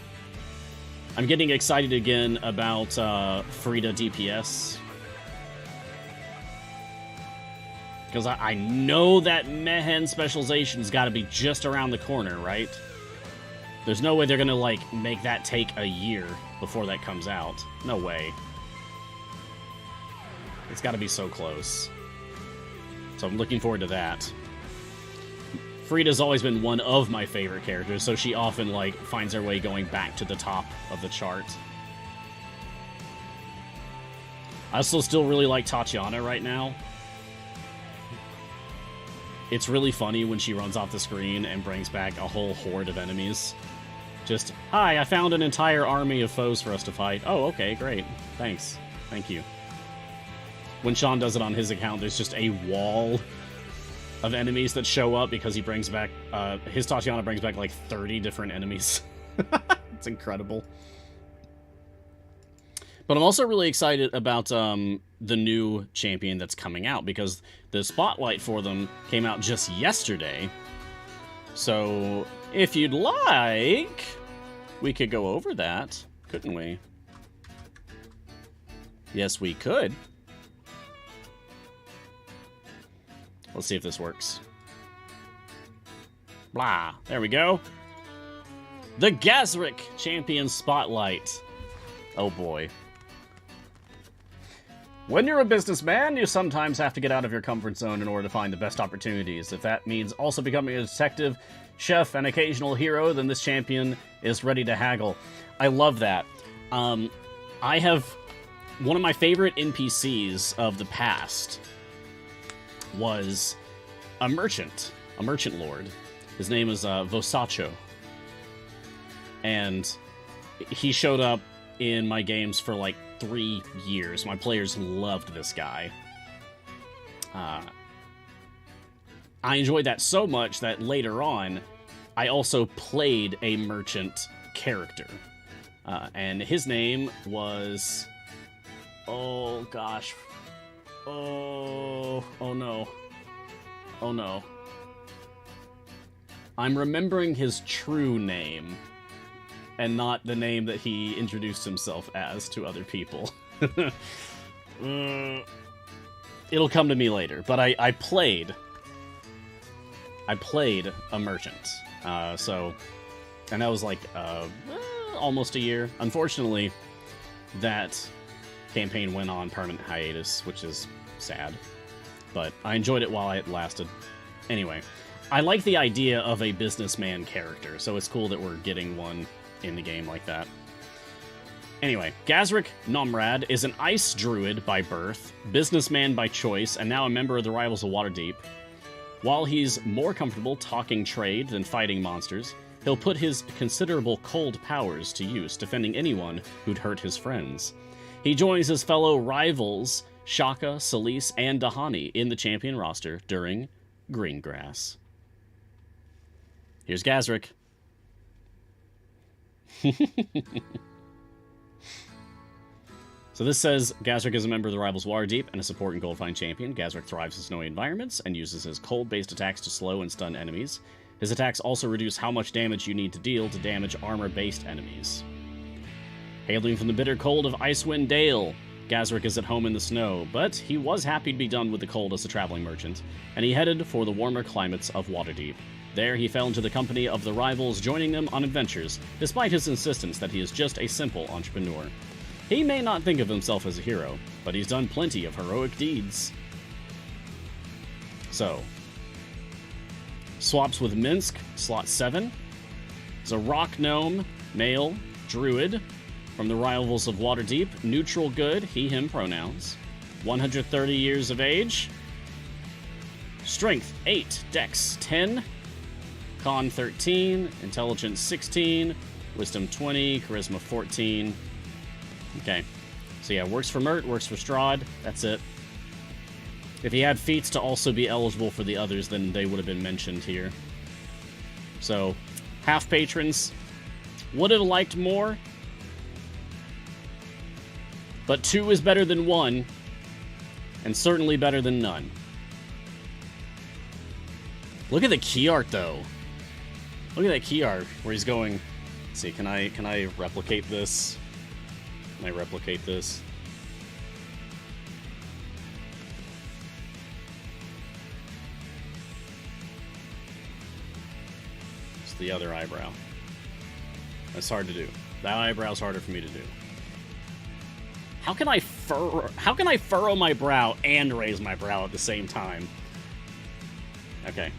I'm getting excited again about Frida DPS. Because I know that Mehen specialization's got to be just around the corner, right? There's no way they're going to, like, make that take a year before that comes out. No way. It's got to be so close. So I'm looking forward to that. Frida's always been one of my favorite characters, so she often, like, finds her way going back to the top of the chart. I also still really like Tatiana right now. It's really funny when she runs off the screen and brings back a whole horde of enemies. Just, hi, I found an entire army of foes for us to fight. Oh, okay, great. Thanks. Thank you. When Sean does it on his account, there's just a wall of enemies that show up because he brings back, his Tatiana brings back like 30 different enemies. It's incredible. But I'm also really excited about the new champion that's coming out, because the spotlight for them came out just yesterday. So if you'd like, we could go over that, couldn't we? Yes, we could. Let's see if this works. Blah. There we go. The Gazric Champion Spotlight. Oh boy. When you're a businessman, you sometimes have to get out of your comfort zone in order to find the best opportunities. If that means also becoming a detective, chef, and occasional hero, then this champion is ready to haggle. I love that. I have one of my favorite NPCs of the past was a merchant lord. His name is Vosacho. And he showed up in my games for like 3 years. My players loved this guy. I enjoyed that so much that later on, I also played a merchant character. And his name was... Oh, gosh. Oh no. Oh no. I'm remembering his true name, and not the name that he introduced himself as to other people. It'll come to me later, but I played a merchant. And that was like almost a year. Unfortunately, that campaign went on permanent hiatus, which is sad. But I enjoyed it while it lasted. Anyway, I like the idea of a businessman character, so it's cool that we're getting one in the game like that. Anyway, Gazric Nomrad is an ice druid by birth, businessman by choice, and now a member of the Rivals of Waterdeep. While he's more comfortable talking trade than fighting monsters, he'll put his considerable cold powers to use, defending anyone who'd hurt his friends. He joins his fellow rivals, Shaka, Solis, and Dahani in the champion roster during Greengrass. Here's Gazric. So this says, Gazric is a member of the Rivals Waterdeep and a support and gold find champion. Gazric thrives in snowy environments and uses his cold-based attacks to slow and stun enemies. His attacks also reduce how much damage you need to deal to damage armor-based enemies. Hailing from the bitter cold of Icewind Dale, Gazric is at home in the snow, but he was happy to be done with the cold as a traveling merchant, and he headed for the warmer climates of Waterdeep. There he fell into the company of the rivals, joining them on adventures, despite his insistence that he is just a simple entrepreneur. He may not think of himself as a hero, but he's done plenty of heroic deeds. So, swaps with Minsk, slot 7. Is a rock gnome, male, druid, from the rivals of Waterdeep, neutral good, he, him pronouns. 130 years of age. Strength 8, Dex 10, Con 13, Intelligence 16, Wisdom 20, Charisma 14. Okay. So yeah, works for Mert, works for Strahd, that's it. If he had feats to also be eligible for the others, then they would have been mentioned here. So, half patrons. Would have liked more, but 2 is better than 1, and certainly better than none. Look at the key art, though. Look at that key art where he's going. Let's see, can I replicate this? Can I replicate this? It's the other eyebrow. That's hard to do. That eyebrow's harder for me to do. How can I furrow my brow and raise my brow at the same time? Okay.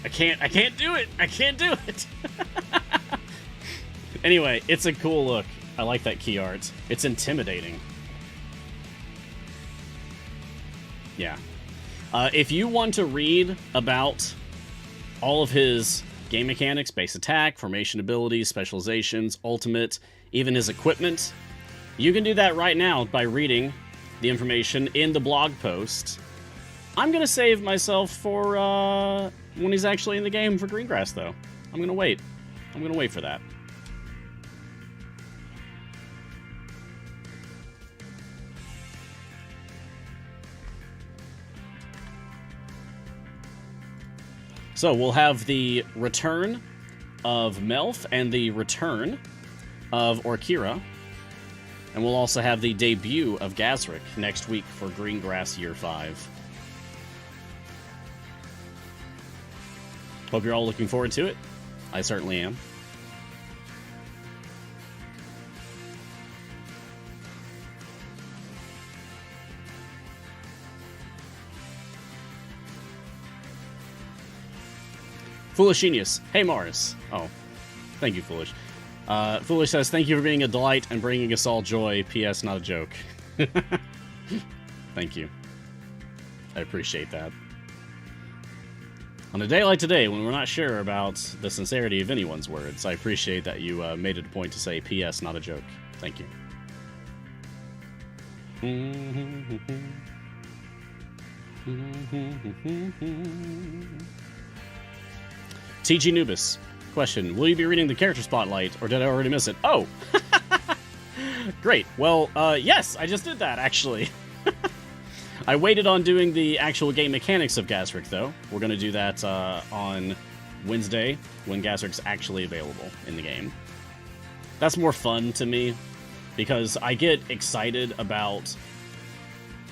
I can't do it. I can't do it. Anyway, it's a cool look. I like that key art. It's intimidating. Yeah. If you want to read about all of his game mechanics, base attack, formation abilities, specializations, ultimate, even his equipment, you can do that right now by reading the information in the blog post. I'm going to save myself for when he's actually in the game for Greengrass, though. I'm going to wait. I'm going to wait for that. So we'll have the return of Melf and the return of Orkira. And we'll also have the debut of Gazric next week for Greengrass Year 5. Hope you're all looking forward to it. I certainly am. Foolish Genius. Hey, Mars. Oh, thank you, Foolish. Foolish says, thank you for being a delight and bringing us all joy. P.S. Not a joke. Thank you. I appreciate that. On a day like today, when we're not sure about the sincerity of anyone's words, I appreciate that you made it a point to say, P.S. Not a joke. Thank you. TG Nubis. Question, will you be reading the character spotlight, or did I already miss it? Oh! Great. Well, yes, I just did that, actually. I waited on doing the actual game mechanics of Gazric, though. We're going to do that on Wednesday, when Gazric's actually available in the game. That's more fun to me, because I get excited about...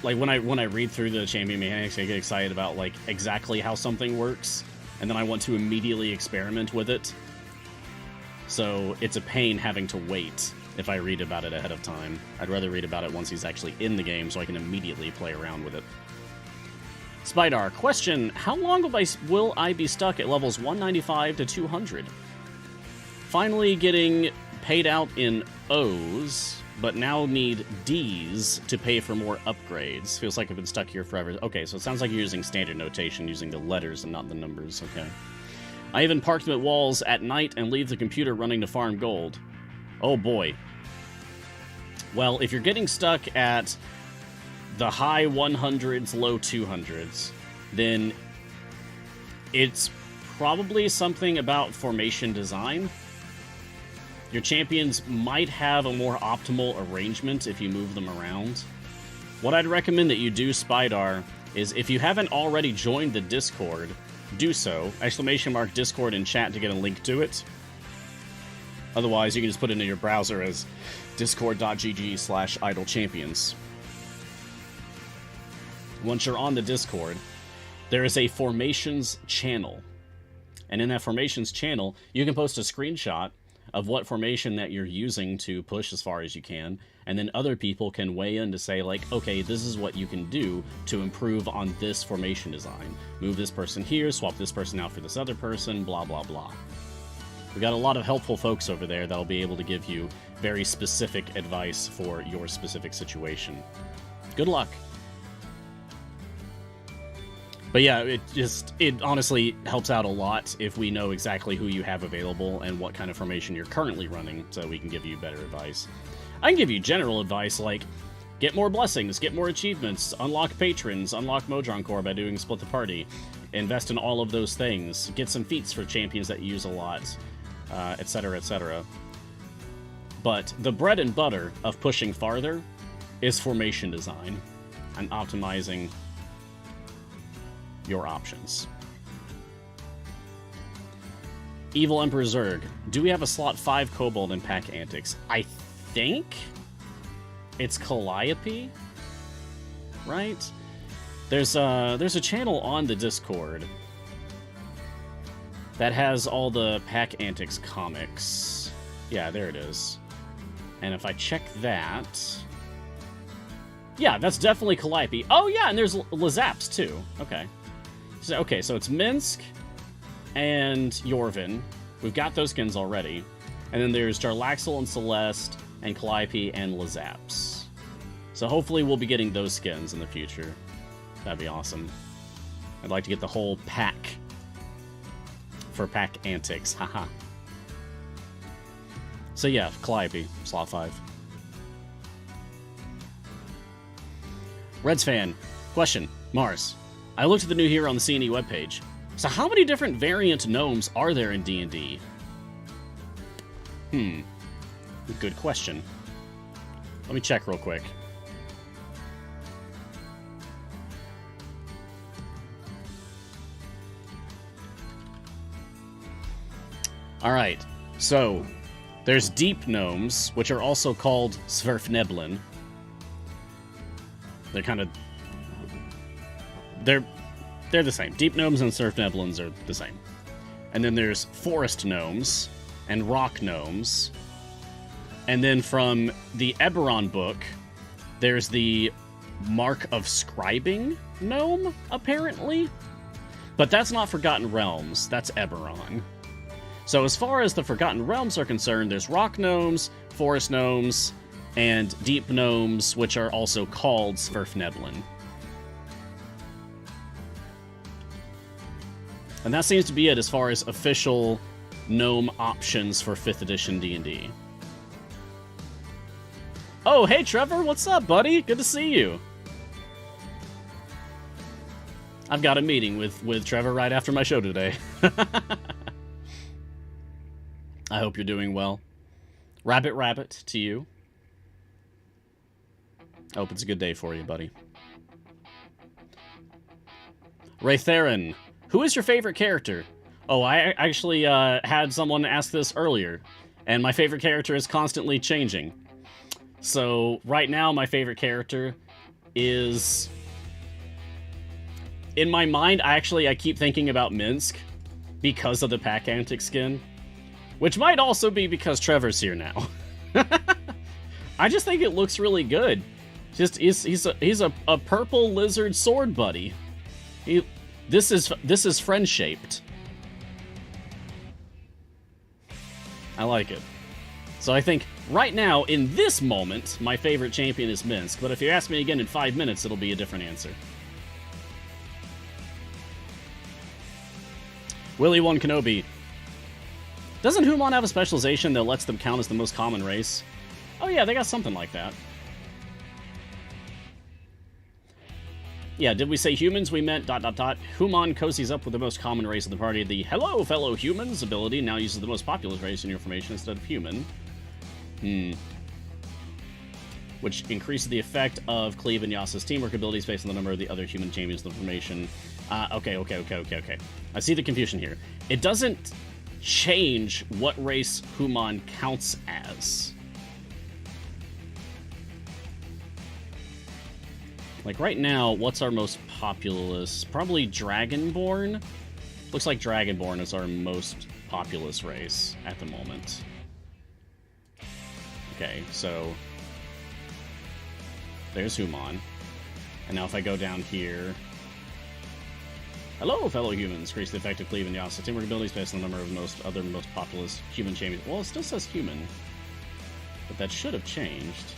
Like, when I read through the champion mechanics, I get excited about, like, exactly how something works, and then I want to immediately experiment with it. So it's a pain having to wait if I read about it ahead of time. I'd rather read about it once he's actually in the game so I can immediately play around with it. Spidar, question, how long will I be stuck at levels 195 to 200? Finally getting paid out in O's, but now need D's to pay for more upgrades. Feels like I've been stuck here forever. Okay, so it sounds like you're using standard notation, using the letters and not the numbers. Okay. I even parked them at walls at night and leave the computer running to farm gold. Oh boy. Well, if you're getting stuck at the high 100s, low 200s, then it's probably something about formation design. Your champions might have a more optimal arrangement if you move them around. What I'd recommend that you do, Spydar, is if you haven't already joined the Discord, do so. ! Discord in chat to get a link to it. Otherwise, you can just put it in your browser as discord.gg/idlechampions. Once you're on the Discord, there is a formations channel. And in that formations channel, you can post a screenshot of what formation that you're using to push as far as you can, and then other people can weigh in to say, like, okay, this is what you can do to improve on this formation design. Move this person here, swap this person out for this other person, blah, blah, blah. We got a lot of helpful folks over there that'll be able to give you very specific advice for your specific situation. Good luck. But yeah, it honestly helps out a lot if we know exactly who you have available and what kind of formation you're currently running, so we can give you better advice. I can give you general advice like, get more blessings, get more achievements, unlock patrons, unlock Modron Core by doing Split the Party, invest in all of those things, get some feats for champions that you use a lot, etc., etc. But the bread and butter of pushing farther is formation design and optimizing your options. Evil Emperor Zerg, do we have a slot 5 Kobold in Pack Antics? I think it's Calliope, right? There's a channel on the Discord that has all the Pack Antics comics. Yeah, there it is. And if I check that, yeah, that's definitely Calliope. Oh yeah, and there's Lazaps too. Okay. Okay, so it's Minsk and Yorvin. We've got those skins already. And then there's Jarlaxle and Celeste and Calliope and Lazaps. So hopefully we'll be getting those skins in the future. That'd be awesome. I'd like to get the whole pack for Pack Antics. Haha. So yeah, Calliope, slot 5. Reds fan, question, Mars. I looked at the new hero on the CNE webpage. So how many different variant gnomes are there in D&D? Good question. Let me check real quick. Alright, so there's deep gnomes, which are also called Sverfneblin. They're kind of... They're the same. Deep gnomes and Sverfneblins are the same. And then there's forest gnomes and rock gnomes. And then from the Eberron book, there's the Mark of Scribing gnome, apparently. But that's not Forgotten Realms. That's Eberron. So as far as the Forgotten Realms are concerned, there's rock gnomes, forest gnomes, and deep gnomes, which are also called Sverfneblin. And that seems to be it as far as official gnome options for 5th edition D&D. Oh, hey Trevor, what's up, buddy? Good to see you. I've got a meeting with Trevor right after my show today. I hope you're doing well. Rabbit to you. I hope it's a good day for you, buddy. Raytheron, who is your favorite character? Oh, I actually had someone ask this earlier, and my favorite character is constantly changing. So right now, my favorite character is... In my mind, I keep thinking about Minsk because of the Pack Antic skin, which might also be because Trevor's here now. I just think it looks really good. Just he's a purple lizard sword buddy. This is friend shaped. I like it. So I think right now in this moment my favorite champion is Minsk, but if you ask me again in 5 minutes it'll be a different answer. Willy One Kenobi. Doesn't Human have a specialization that lets them count as the most common race? Oh yeah, they got something like that. Yeah, did we say humans? We meant ... Human cozies up with the most common race of the party. The Hello Fellow Humans ability now uses the most popular race in your formation instead of human. which increases the effect of Cleve and Yasa's teamwork abilities based on the number of the other human champions in the formation. Okay. I see the confusion here. It doesn't change what race Human counts as. Like right now, what's our most populous? Probably Dragonborn. Looks like Dragonborn is our most populous race at the moment. Okay, so there's Human. And now if I go down here... Hello, fellow humans. Increase the effect of Cleve and Yasa teamwork abilities based on the number of most populous human champions. Well, it still says human. But that should have changed.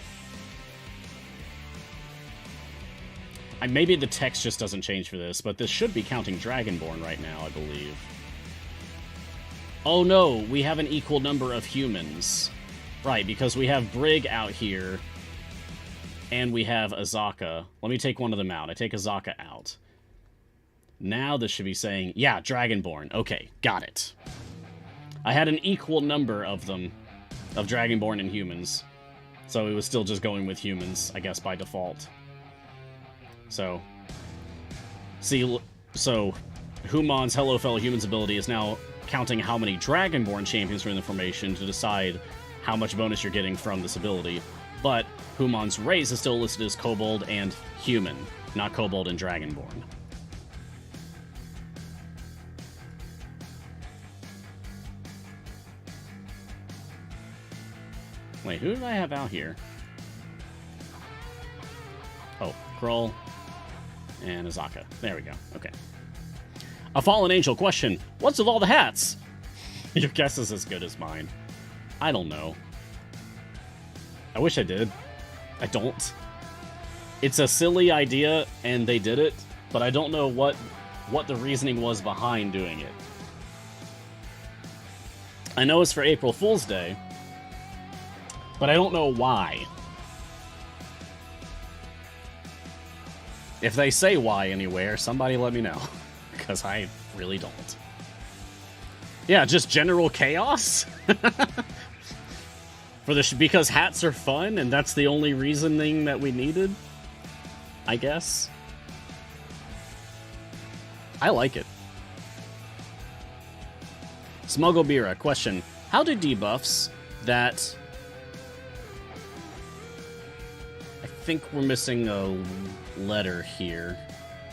Maybe the text just doesn't change for this, but this should be counting Dragonborn right now, I believe. Oh no, we have an equal number of humans. Right, because we have Brig out here, and we have Azaka. Let me take one of them out. I take Azaka out. Now this should be saying, yeah, Dragonborn. Okay, got it. I had an equal number of them, of Dragonborn and humans. So it was still just going with humans, I guess, by default. So, see, so Human's Hello Fellow Humans ability is now counting how many Dragonborn champions are in the formation to decide how much bonus you're getting from this ability. But Human's race is still listed as Kobold and Human, not Kobold and Dragonborn. Wait, who did I have out here? Oh, Krull. And Azaka. There we go. Okay. A fallen angel question. What's with all the hats? Your guess is as good as mine. I don't know. I wish I did. I don't. It's a silly idea, and they did it, but I don't know what the reasoning was behind doing it. I know it's for April Fool's Day, but I don't know why. If they say why anywhere, somebody let me know. Because I really don't. Yeah, just general chaos? Because hats are fun, and that's the only reasoning that we needed? I guess. I like it. Smugglebeera, question. How do debuffs that... I think we're missing a letter here.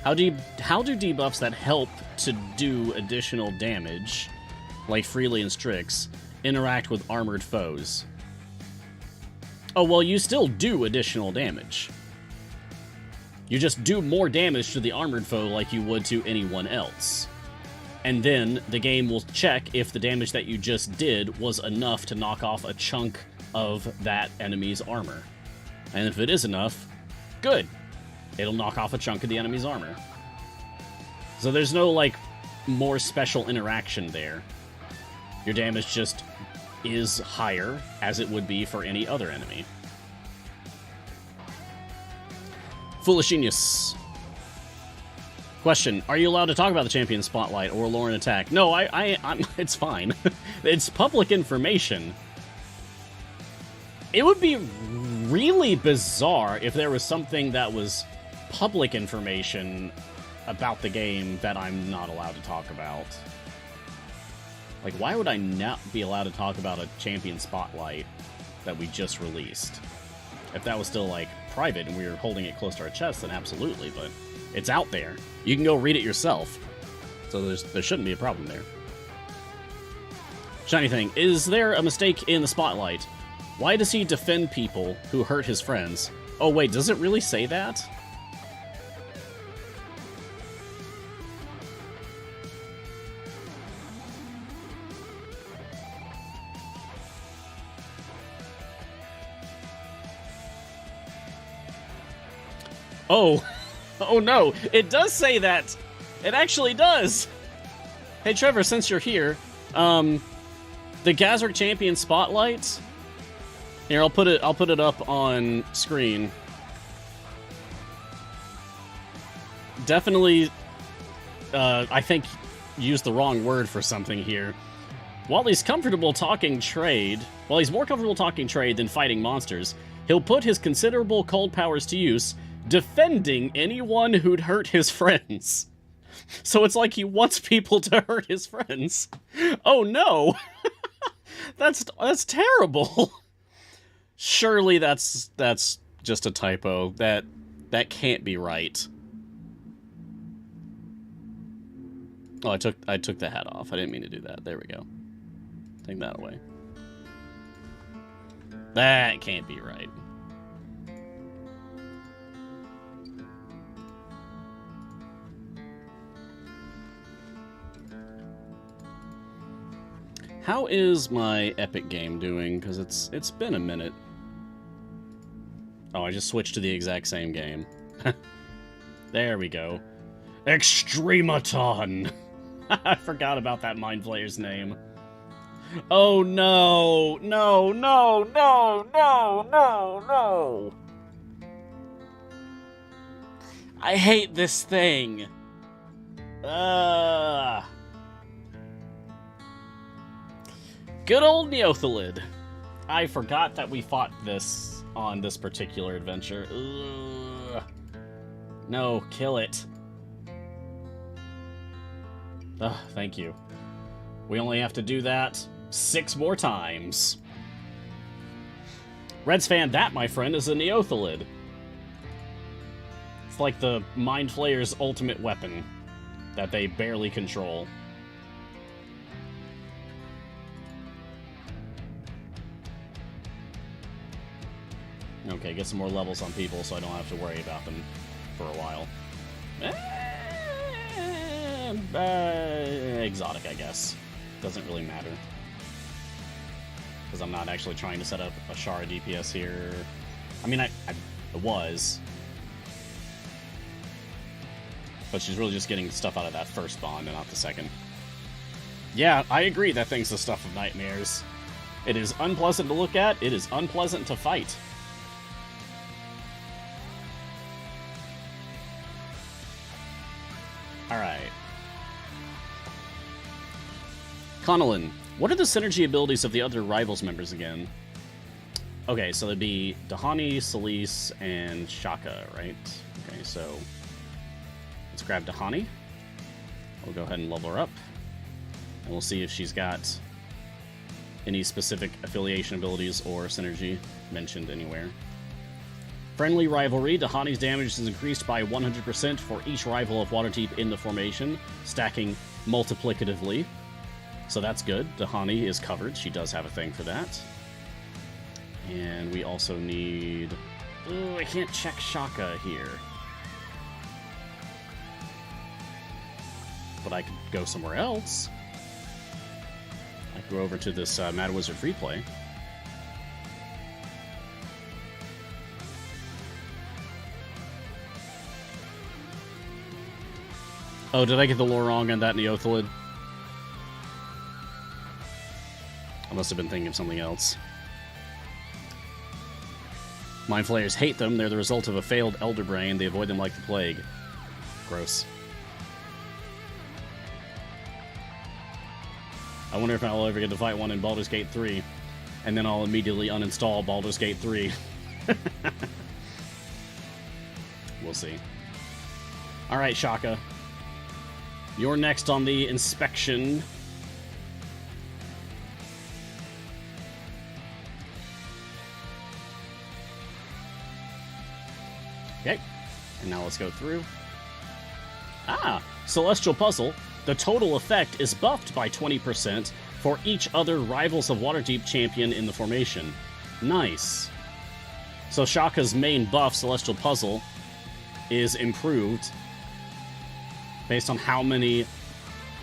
How do debuffs that help to do additional damage, like Freely and Strix, interact with armored foes? Oh, well, you still do additional damage. You just do more damage to the armored foe like you would to anyone else. And then the game will check if the damage that you just did was enough to knock off a chunk of that enemy's armor. And if it is enough, good. It'll knock off a chunk of the enemy's armor. So there's no, like, more special interaction there. Your damage just is higher, as it would be for any other enemy. Foolish Genius. Question, are you allowed to talk about the champion spotlight or lore and attack? No, I'm it's fine. It's public information. It would be really bizarre if there was something that was public information about the game that I'm not allowed to talk about. Like, why would I not be allowed to talk about a champion spotlight that we just released? If that was still, like, private and we were holding it close to our chest, then absolutely, but it's out there. You can go read it yourself. So there shouldn't be a problem there. Shiny thing, is there a mistake in the spotlight? Why does he defend people who hurt his friends? Oh wait, does it really say that? Oh, oh no, it does say that. It actually does. Hey Trevor, since you're here, the Gazric Champion Spotlight. Here, I'll put it up on screen. Definitely, I think used the wrong word for something here. While he's more comfortable talking trade than fighting monsters, He'll put his considerable cold powers to use, defending anyone who'd hurt his friends. So it's like he wants people to hurt his friends. Oh no! That's terrible. Surely that's just a typo. That can't be right. Oh, I took the hat off. I didn't mean to do that. There we go. Take that away. That can't be right. How is my Epic game doing? Because it's been a minute. Oh, I just switched to the exact same game. There we go. Extrematon! I forgot about that Mind Flayer's name. Oh no! No, no, no, no, no, no! I hate this thing! Good old Neothalid. I forgot that we fought this on this particular adventure. Ugh. No, kill it. Ugh, thank you. We only have to do that 6 more times. Reds fan, that, my friend, is a Neothalid. It's like the Mind Flayer's ultimate weapon that they barely control. Okay, get some more levels on people so I don't have to worry about them for a while. Exotic, I guess. Doesn't really matter. Because I'm not actually trying to set up a Shara DPS here. I mean, I was. But she's really just getting stuff out of that first bond and not the second. Yeah, I agree that thing's the stuff of nightmares. It is unpleasant to look at, it is unpleasant to fight. Alright. Connellan, what are the synergy abilities of the other Rivals members again? Okay, so it'd be Dahani, Celise, and Shaka, right? Okay, so let's grab Dahani. We'll go ahead and level her up. And we'll see if she's got any specific affiliation abilities or synergy mentioned anywhere. Friendly Rivalry. Dahani's damage is increased by 100% for each rival of Waterdeep in the formation, stacking multiplicatively. So that's good. Dahani is covered. She does have a thing for that. And we also need... Oh, I can't check Shaka here. But I could go somewhere else. I could go over to this Mad Wizard free play. Oh, did I get the lore wrong on that Neothalid? I must have been thinking of something else. Mind Flayers hate them. They're the result of a failed Elder Brain. They avoid them like the plague. Gross. I wonder if I'll ever get to fight one in Baldur's Gate 3. And then I'll immediately uninstall Baldur's Gate 3. We'll see. Alright, Shaka. You're next on the inspection. Okay, and now let's go through. Ah, Celestial Puzzle. The total effect is buffed by 20% for each other Rivals of Waterdeep champion in the formation. Nice. So Shaka's main buff, Celestial Puzzle, is improved based on how many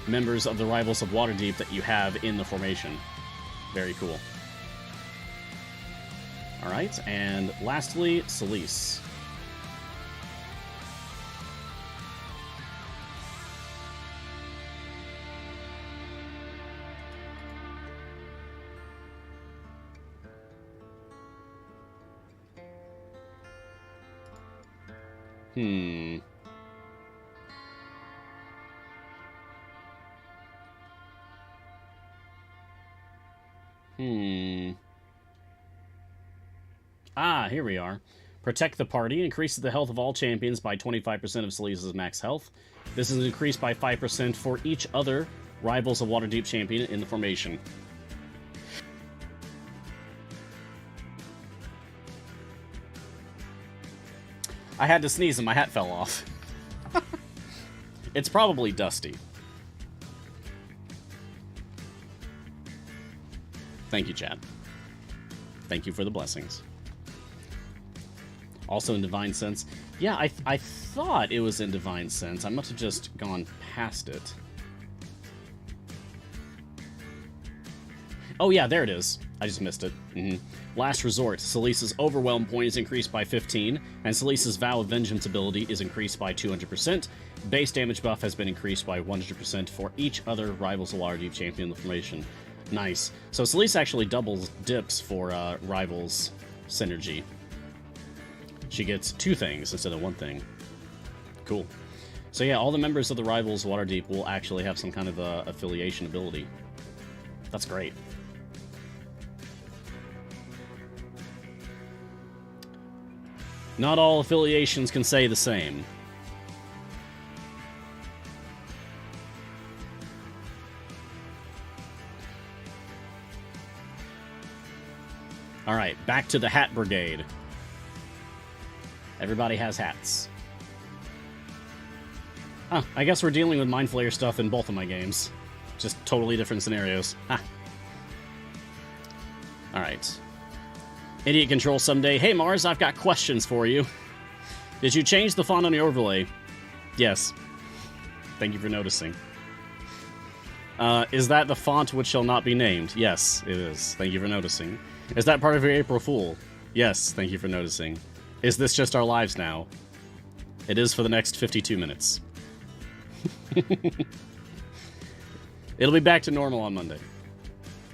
members of the Rivals of Waterdeep that you have in the formation. Very cool. Alright, and lastly, Celise. Ah, here we are. Protect the party. Increases the health of all champions by 25% of Selesa's max health. This is increased by 5% for each other Rivals of Waterdeep champion in the formation. I had to sneeze and my hat fell off. It's probably dusty. Thank you, chat. Thank you for the blessings. Also in Divine Sense. Yeah, I thought it was in Divine Sense. I must have just gone past it. Oh yeah, there it is. I just missed it. Last Resort. Selesa's Overwhelm point is increased by 15, and Selesa's Vow of Vengeance ability is increased by 200%. Base damage buff has been increased by 100% for each other Rivals of Waterdeep champion in the formation. Nice. So Selesa actually doubles dips for Rivals synergy. She gets 2 things instead of 1 thing. Cool. So yeah, all the members of the Rivals of Waterdeep will actually have some kind of affiliation ability. That's great. Not all affiliations can say the same. Alright, back to the Hat Brigade. Everybody has hats. Huh, I guess we're dealing with Mind Flayer stuff in both of my games. Just totally different scenarios. Ha! Alright. Idiot Control someday. Hey Mars, I've got questions for you. Did you change the font on your overlay? Yes. Thank you for noticing. Is that the font which shall not be named? Yes, it is. Thank you for noticing. Is that part of your April Fool? Yes, thank you for noticing. Is this just our lives now? It is for the next 52 minutes. It'll be back to normal on Monday.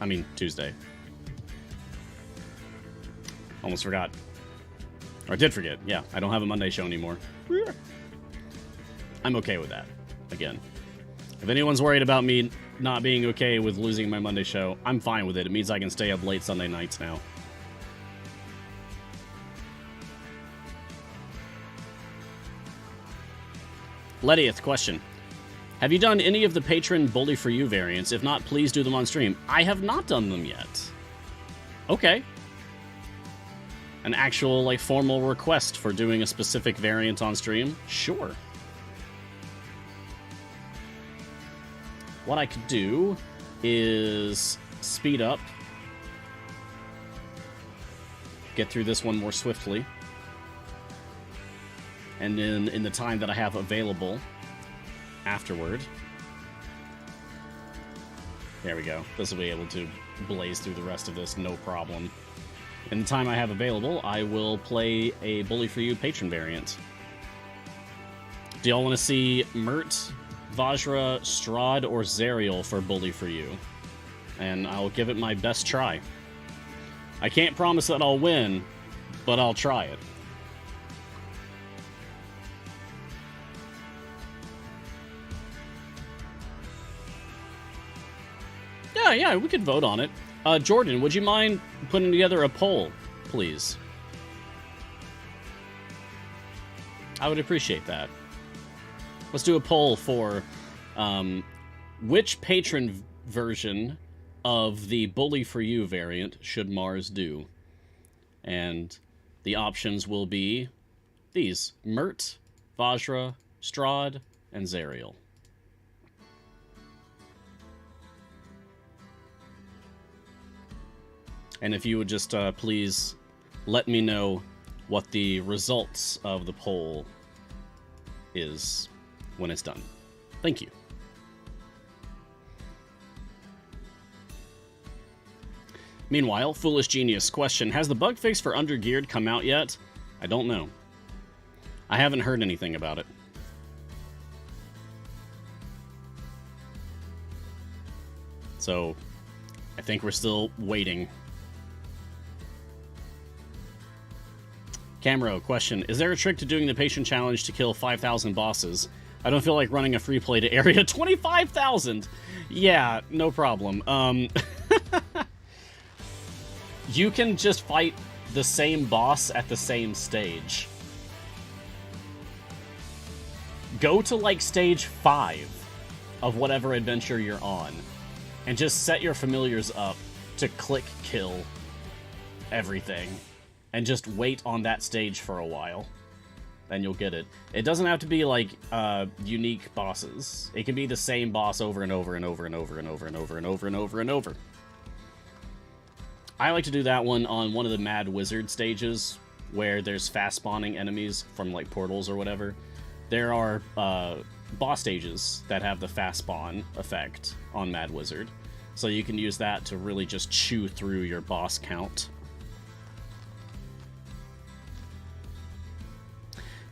I mean, Tuesday. Almost forgot. Or I did forget. Yeah, I don't have a Monday show anymore. I'm okay with that. Again. If anyone's worried about me not being okay with losing my Monday show, I'm fine with it. It means I can stay up late Sunday nights now. Lettieth, question. Have you done any of the patron Bully For You variants? If not, please do them on stream. I have not done them yet. Okay. An actual, like, formal request for doing a specific variant on stream? Sure. What I could do is speed up. Get through this one more swiftly. And then in the time that I have available afterward. There we go. This will be able to blaze through the rest of this, no problem. In the time I have available, I will play a Bully For You patron variant. Do y'all want to see Mert, Vajra, Strahd, or Zariel for Bully For You? And I'll give it my best try. I can't promise that I'll win, but I'll try it. Yeah, we could vote on it. Jordan, would you mind putting together a poll, please? I would appreciate that. Let's do a poll for which patron version of the Bully For You variant should Mars do? And the options will be these: Mert, Vajra, Strahd, and Zariel. And if you would just please let me know what the results of the poll is when it's done. Thank you. Meanwhile, Foolish Genius question: has the bug fix for Undergeared come out yet? I don't know. I haven't heard anything about it. So, I think we're still waiting. Camero, question: is there a trick to doing the patient challenge to kill 5,000 bosses? I don't feel like running a free play to area 25,000! Yeah, no problem. You can just fight the same boss at the same stage. Go to, like, stage 5 of whatever adventure you're on, and just set your familiars up to click kill everything, and just wait on that stage for a while. Then you'll get it. It doesn't have to be, like, unique bosses. It can be the same boss over and over and over and over and over and over and over and over and over. I like to do that one on one of the Mad Wizard stages, where there's fast spawning enemies from, like, portals or whatever. There are boss stages that have the fast spawn effect on Mad Wizard, so you can use that to really just chew through your boss count.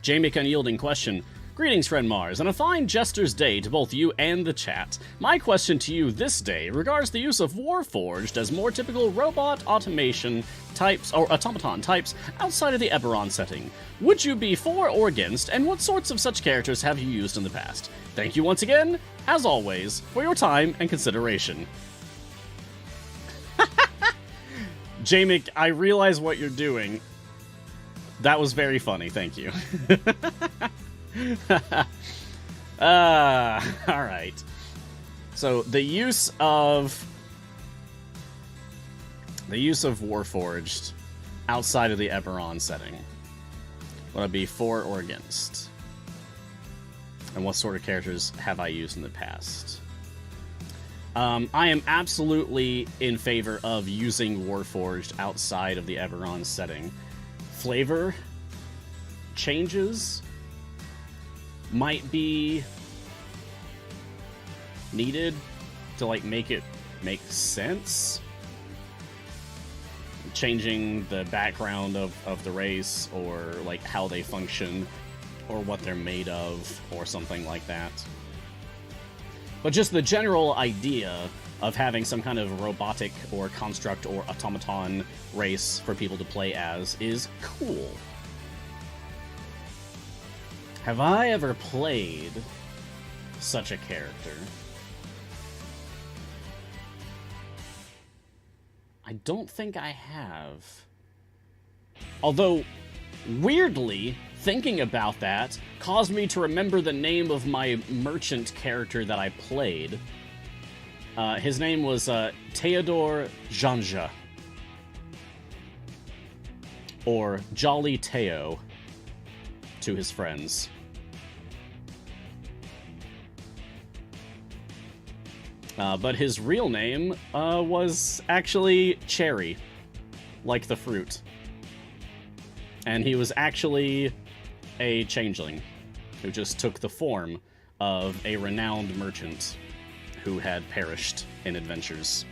Jamie Unyielding question. Greetings, friend Mars, and a fine Jester's Day to both you and the chat. My question to you this day regards the use of Warforged as more typical robot automation types, or automaton types, outside of the Eberron setting. Would you be for or against, and what sorts of such characters have you used in the past? Thank you once again, as always, for your time and consideration. Jamie, I realize what you're doing. That was very funny, thank you. Alright. So, the use of Warforged outside of the Eberron setting. Would I be for or against? And what sort of characters have I used in the past? I am absolutely in favor of using Warforged outside of the Eberron setting. Flavor changes might be needed to, like, make it make sense. Changing the background of the race, or, like, how they function, or what they're made of, or something like that. But just the general idea of having some kind of robotic or construct or automaton race for people to play as is cool. Have I ever played such a character? I don't think I have. Although, weirdly, thinking about that caused me to remember the name of my merchant character that I played. His name was Theodore Janja. Or Jolly Teo to his friends. But his real name was actually Cherry, like the fruit. And he was actually a changeling who just took the form of a renowned merchant who had perished in adventures.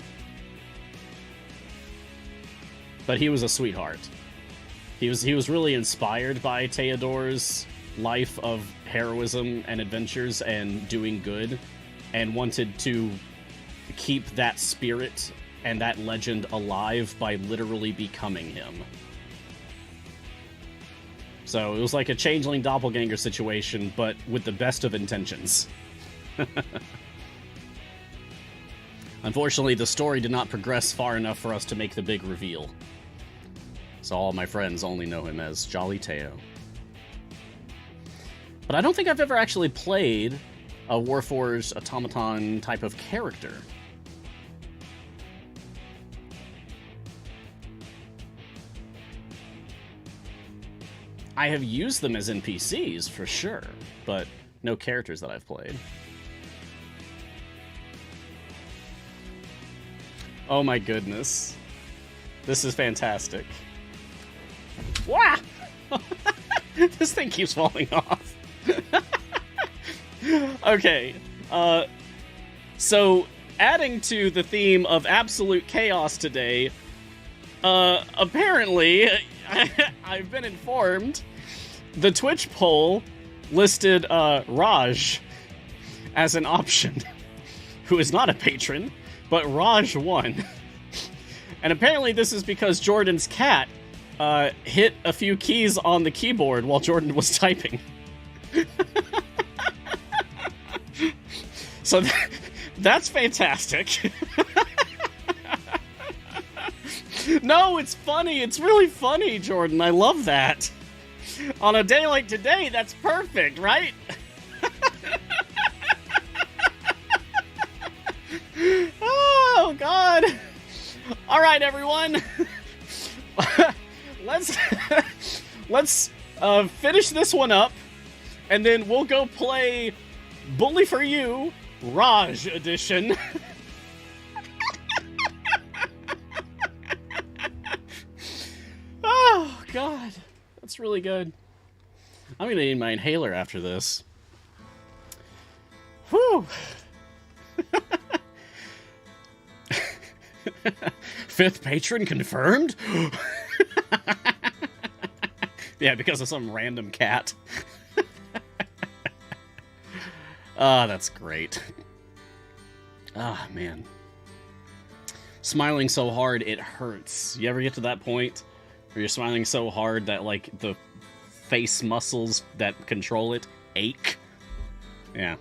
But he was a sweetheart. He was really inspired by Theodore's life of heroism and adventures and doing good, and wanted to keep that spirit and that legend alive by literally becoming him. So it was like a changeling doppelganger situation, but with the best of intentions. Unfortunately, the story did not progress far enough for us to make the big reveal. So all my friends only know him as Jolly Teo. But I don't think I've ever actually played a Warforged automaton type of character. I have used them as NPCs, for sure, but no characters that I've played. Oh my goodness. This is fantastic. Wah! This thing keeps falling off. Okay, so adding to the theme of absolute chaos today, apparently, I've been informed, the Twitch poll listed Raj as an option, who is not a patron, but Raj won. And apparently this is because Jordan's cat hit a few keys on the keyboard while Jordan was typing. So that's fantastic. No, it's funny. It's really funny, Jordan. I love that. On a day like today, that's perfect, right? Oh, God. All right, everyone. Let's finish this one up, and then we'll go play Bully for You, Raj Edition. Oh, God. That's really good. I'm gonna need my inhaler after this. Whew. Fifth patron confirmed? Yeah, because of some random cat. Ah, that's great. Ah, man. Smiling so hard, it hurts. You ever get to that point where you're smiling so hard that, like, the face muscles that control it ache? Yeah.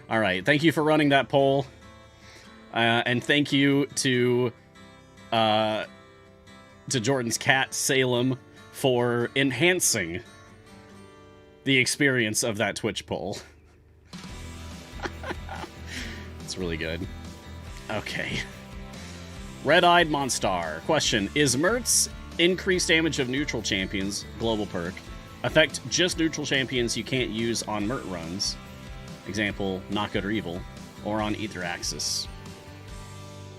All right, thank you for running that poll. And thank you to Jordan's cat, Salem, for enhancing the experience of that Twitch poll. It's really good. Okay. Red-Eyed Monstar. Question. Is Mert's increased damage of neutral champions, global perk, affect just neutral champions you can't use on Mert runs? Example, not good or evil. Or on either axis?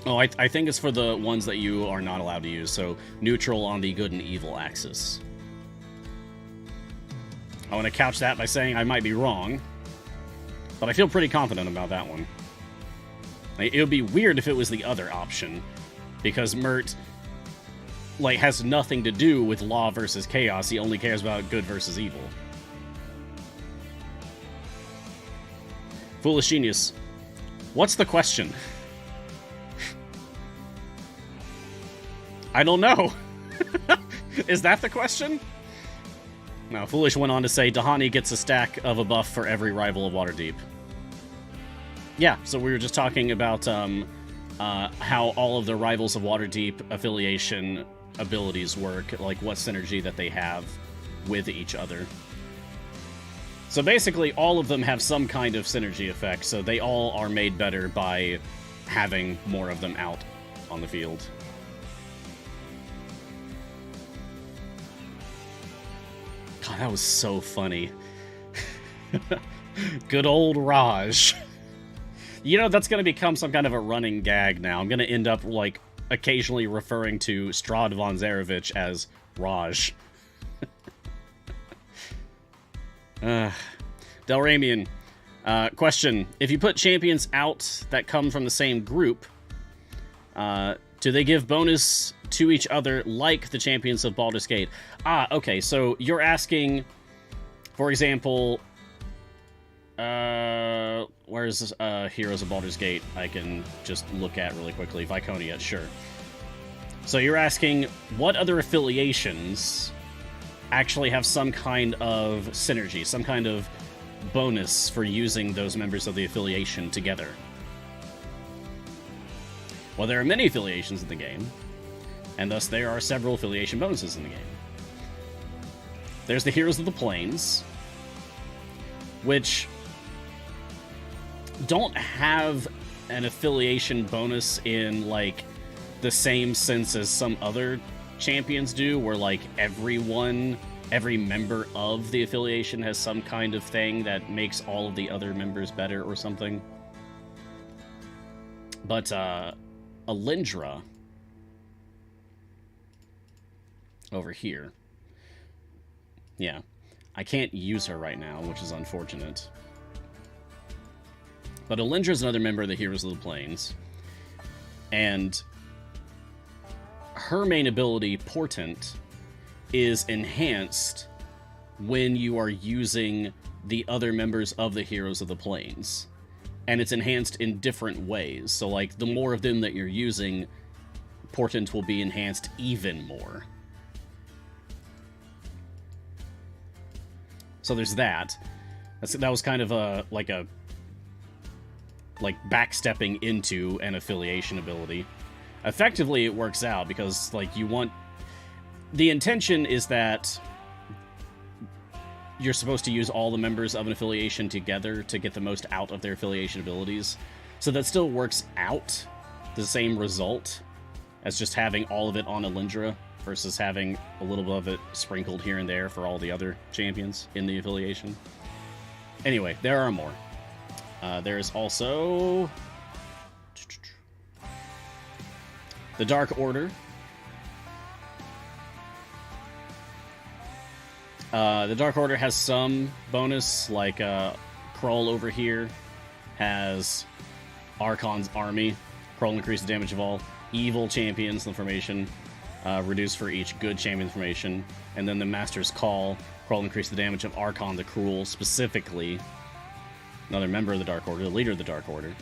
Oh, I think it's for the ones that you are not allowed to use, so neutral on the good and evil axis. I want to couch that by saying I might be wrong, but I feel pretty confident about that one. Like, it would be weird if it was the other option, because Mert, like, has nothing to do with law versus chaos. He only cares about good versus evil. Foolish Genius. What's the question? I don't know. Is that the question? No, Foolish went on to say, Dahani gets a stack of a buff for every rival of Waterdeep. Yeah, so we were just talking about how all of the rivals of Waterdeep affiliation abilities work, like what synergy that they have with each other. So basically, all of them have some kind of synergy effect, so they all are made better by having more of them out on the field. God, that was so funny. Good old Raj. You know, that's going to become some kind of a running gag now. I'm going to end up, like, occasionally referring to Strahd von Zarevich as Raj. Delramian. Question. If you put champions out that come from the same group, do they give bonus to each other like the champions of Baldur's Gate? Ah, okay, so you're asking, for example, where's Heroes of Baldur's Gate? I can just look at really quickly. Viconia, sure. So you're asking what other affiliations actually have some kind of synergy, some kind of bonus for using those members of the affiliation together. Well, there are many affiliations in the game, and thus there are several affiliation bonuses in the game. There's the Heroes of the Plains, which don't have an affiliation bonus in, like, the same sense as some other champions do, where, like, every member of the affiliation has some kind of thing that makes all of the other members better or something. But, Allendra, over here. Yeah. I can't use her right now, which is unfortunate. But Allendra is another member of the Heroes of the Plains. And her main ability, Portent, is enhanced when you are using the other members of the Heroes of the Plains. And it's enhanced in different ways. So, like, the more of them that you're using, Portent will be enhanced even more. So there's that. That was kind of like backstepping into an affiliation ability. effectively it works out because, like, you want... The intention is that you're supposed to use all the members of an affiliation together to get the most out of their affiliation abilities. So that still works out the same result as just having all of it on Allendra versus having a little bit of it sprinkled here and there for all the other champions in the affiliation. Anyway, there are more. There's also the Dark Order. The Dark Order has some bonus, like Krull over here has Archon's Army. Krull increases the damage of all evil champions in the formation, reduced for each good champion formation. And then the Master's Call. Krull increases the damage of Archon the Cruel, specifically. Another member of the Dark Order, the leader of the Dark Order.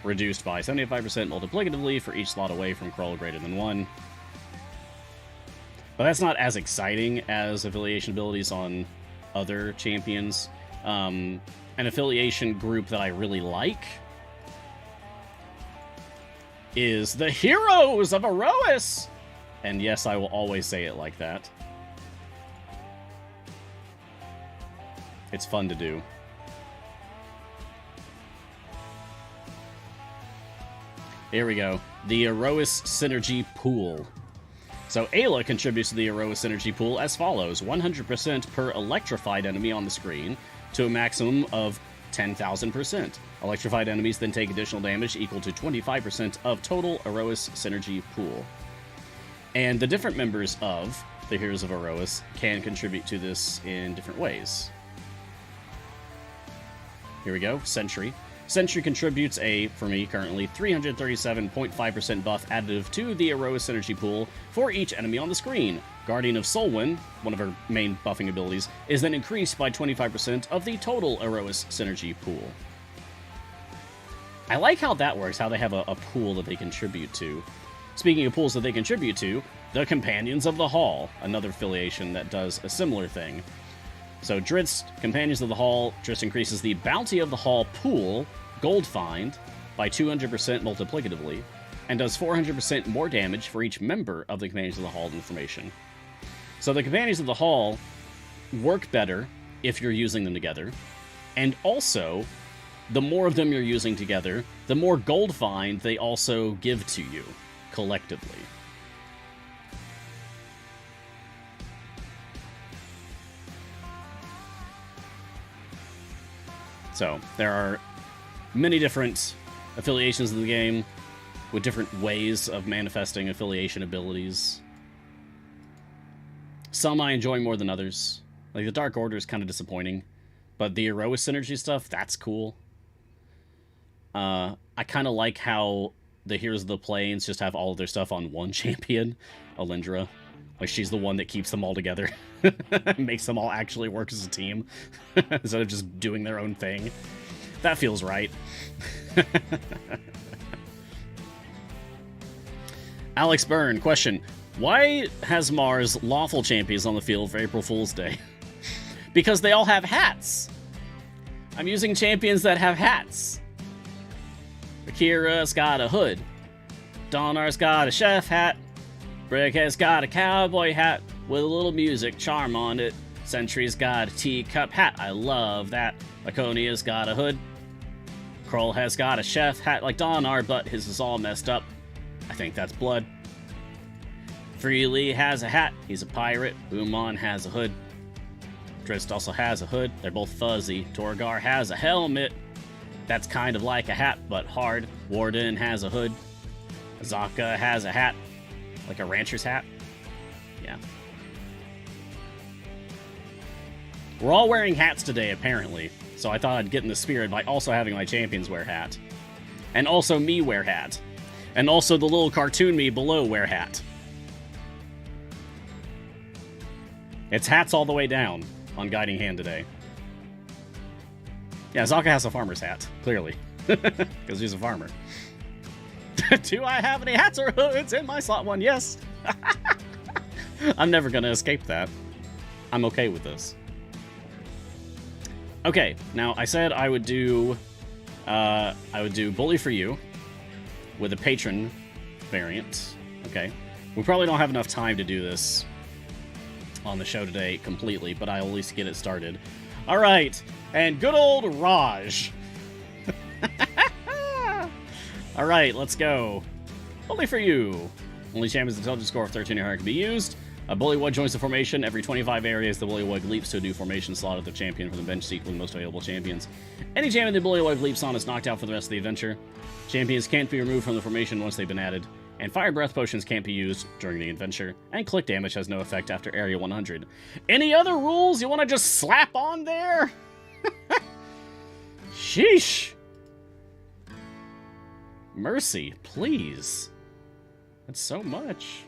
Reduced by 75% multiplicatively for each slot away from Krull greater than 1. But that's not as exciting as affiliation abilities on other champions. An affiliation group that I really like is the Heroes of Erois! And yes, I will always say it like that. It's fun to do. Here we go. The Erois Synergy Pool. So Ayla contributes to the Erois Synergy Pool as follows. 100% per electrified enemy on the screen to a maximum of 10,000%. Electrified enemies then take additional damage equal to 25% of total Erois Synergy Pool. And the different members of the Heroes of Erois can contribute to this in different ways. Here we go. Sentry. Sentry contributes a, for me currently, 337.5% buff additive to the Erois Synergy Pool for each enemy on the screen. Guardian of Solwyn, one of her main buffing abilities, is then increased by 25% of the total Erois Synergy Pool. I like how that works, how they have a pool that they contribute to. Speaking of pools that they contribute to, the Companions of the Hall, another affiliation that does a similar thing. So Dritz, Companions of the Hall, Dritz increases the Bounty of the Hall pool, gold find, by 200% multiplicatively, and does 400% more damage for each member of the Companions of the Hall information. So the Companions of the Hall work better if you're using them together, and also, the more of them you're using together, the more gold find they also give to you, collectively. So, there are many different affiliations in the game with different ways of manifesting affiliation abilities. Some I enjoy more than others. Like, the Dark Order is kind of disappointing, but the Erois Synergy stuff, that's cool. I kind of like how the Heroes of the Plains just have all of their stuff on one champion, Allendra. Like, she's the one that keeps them all together. Makes them all actually work as a team. Instead of just doing their own thing. That feels right. Alex Byrne, question. Why has Mars lawful champions on the field for April Fool's Day? Because they all have hats. I'm using champions that have hats. Akira's got a hood. Donar's got a chef hat. Brick has got a cowboy hat with a little music charm on it. Sentry's got a teacup hat. I love that. Laconia's got a hood. Krull has got a chef hat like Donar, but his is all messed up. I think that's blood. Freely has a hat. He's a pirate. Boomon has a hood. Drist also has a hood. They're both fuzzy. Torgar has a helmet. That's kind of like a hat, but hard. Warden has a hood. Azaka has a hat. Like a rancher's hat? Yeah. We're all wearing hats today, apparently. So I thought I'd get in the spirit by also having my champions wear hat. And also me wear hat. And also the little cartoon me below wear hat. It's hats all the way down on Guiding Hand today. Yeah, Zaka has a farmer's hat, clearly. Because he's a farmer. Do I have any hats or hoods in my slot one? Yes. I'm never going to escape that. I'm okay with this. Okay, now I said I would do Bully for You with a patron variant. Okay. We probably don't have enough time to do this on the show today completely, but I'll at least get it started. All right. And good old Raj. All right, let's go. Only for you. Only champion's intelligence score of 13 or higher can be used. A Bullywug joins the formation. Every 25 areas, the Bullywug leaps to a new formation slot at the champion from the bench seat with the most available champions. Any champion the Bullywug leaps on is knocked out for the rest of the adventure. Champions can't be removed from the formation once they've been added. And Fire Breath potions can't be used during the adventure. And click damage has no effect after Area 100. Any other rules you want to just slap on there? Sheesh. Mercy, please. That's so much.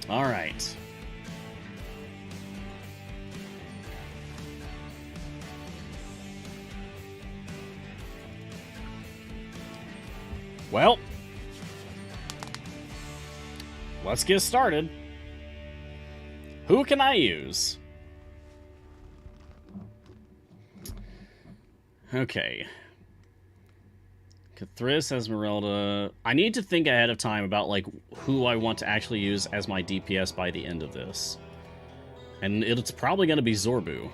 All right. Well, let's get started. Who can I use? Okay. Cathris, Esmeralda. I need to think ahead of time about, like, who I want to actually use as my DPS by the end of this. And it's probably going to be Zorbu.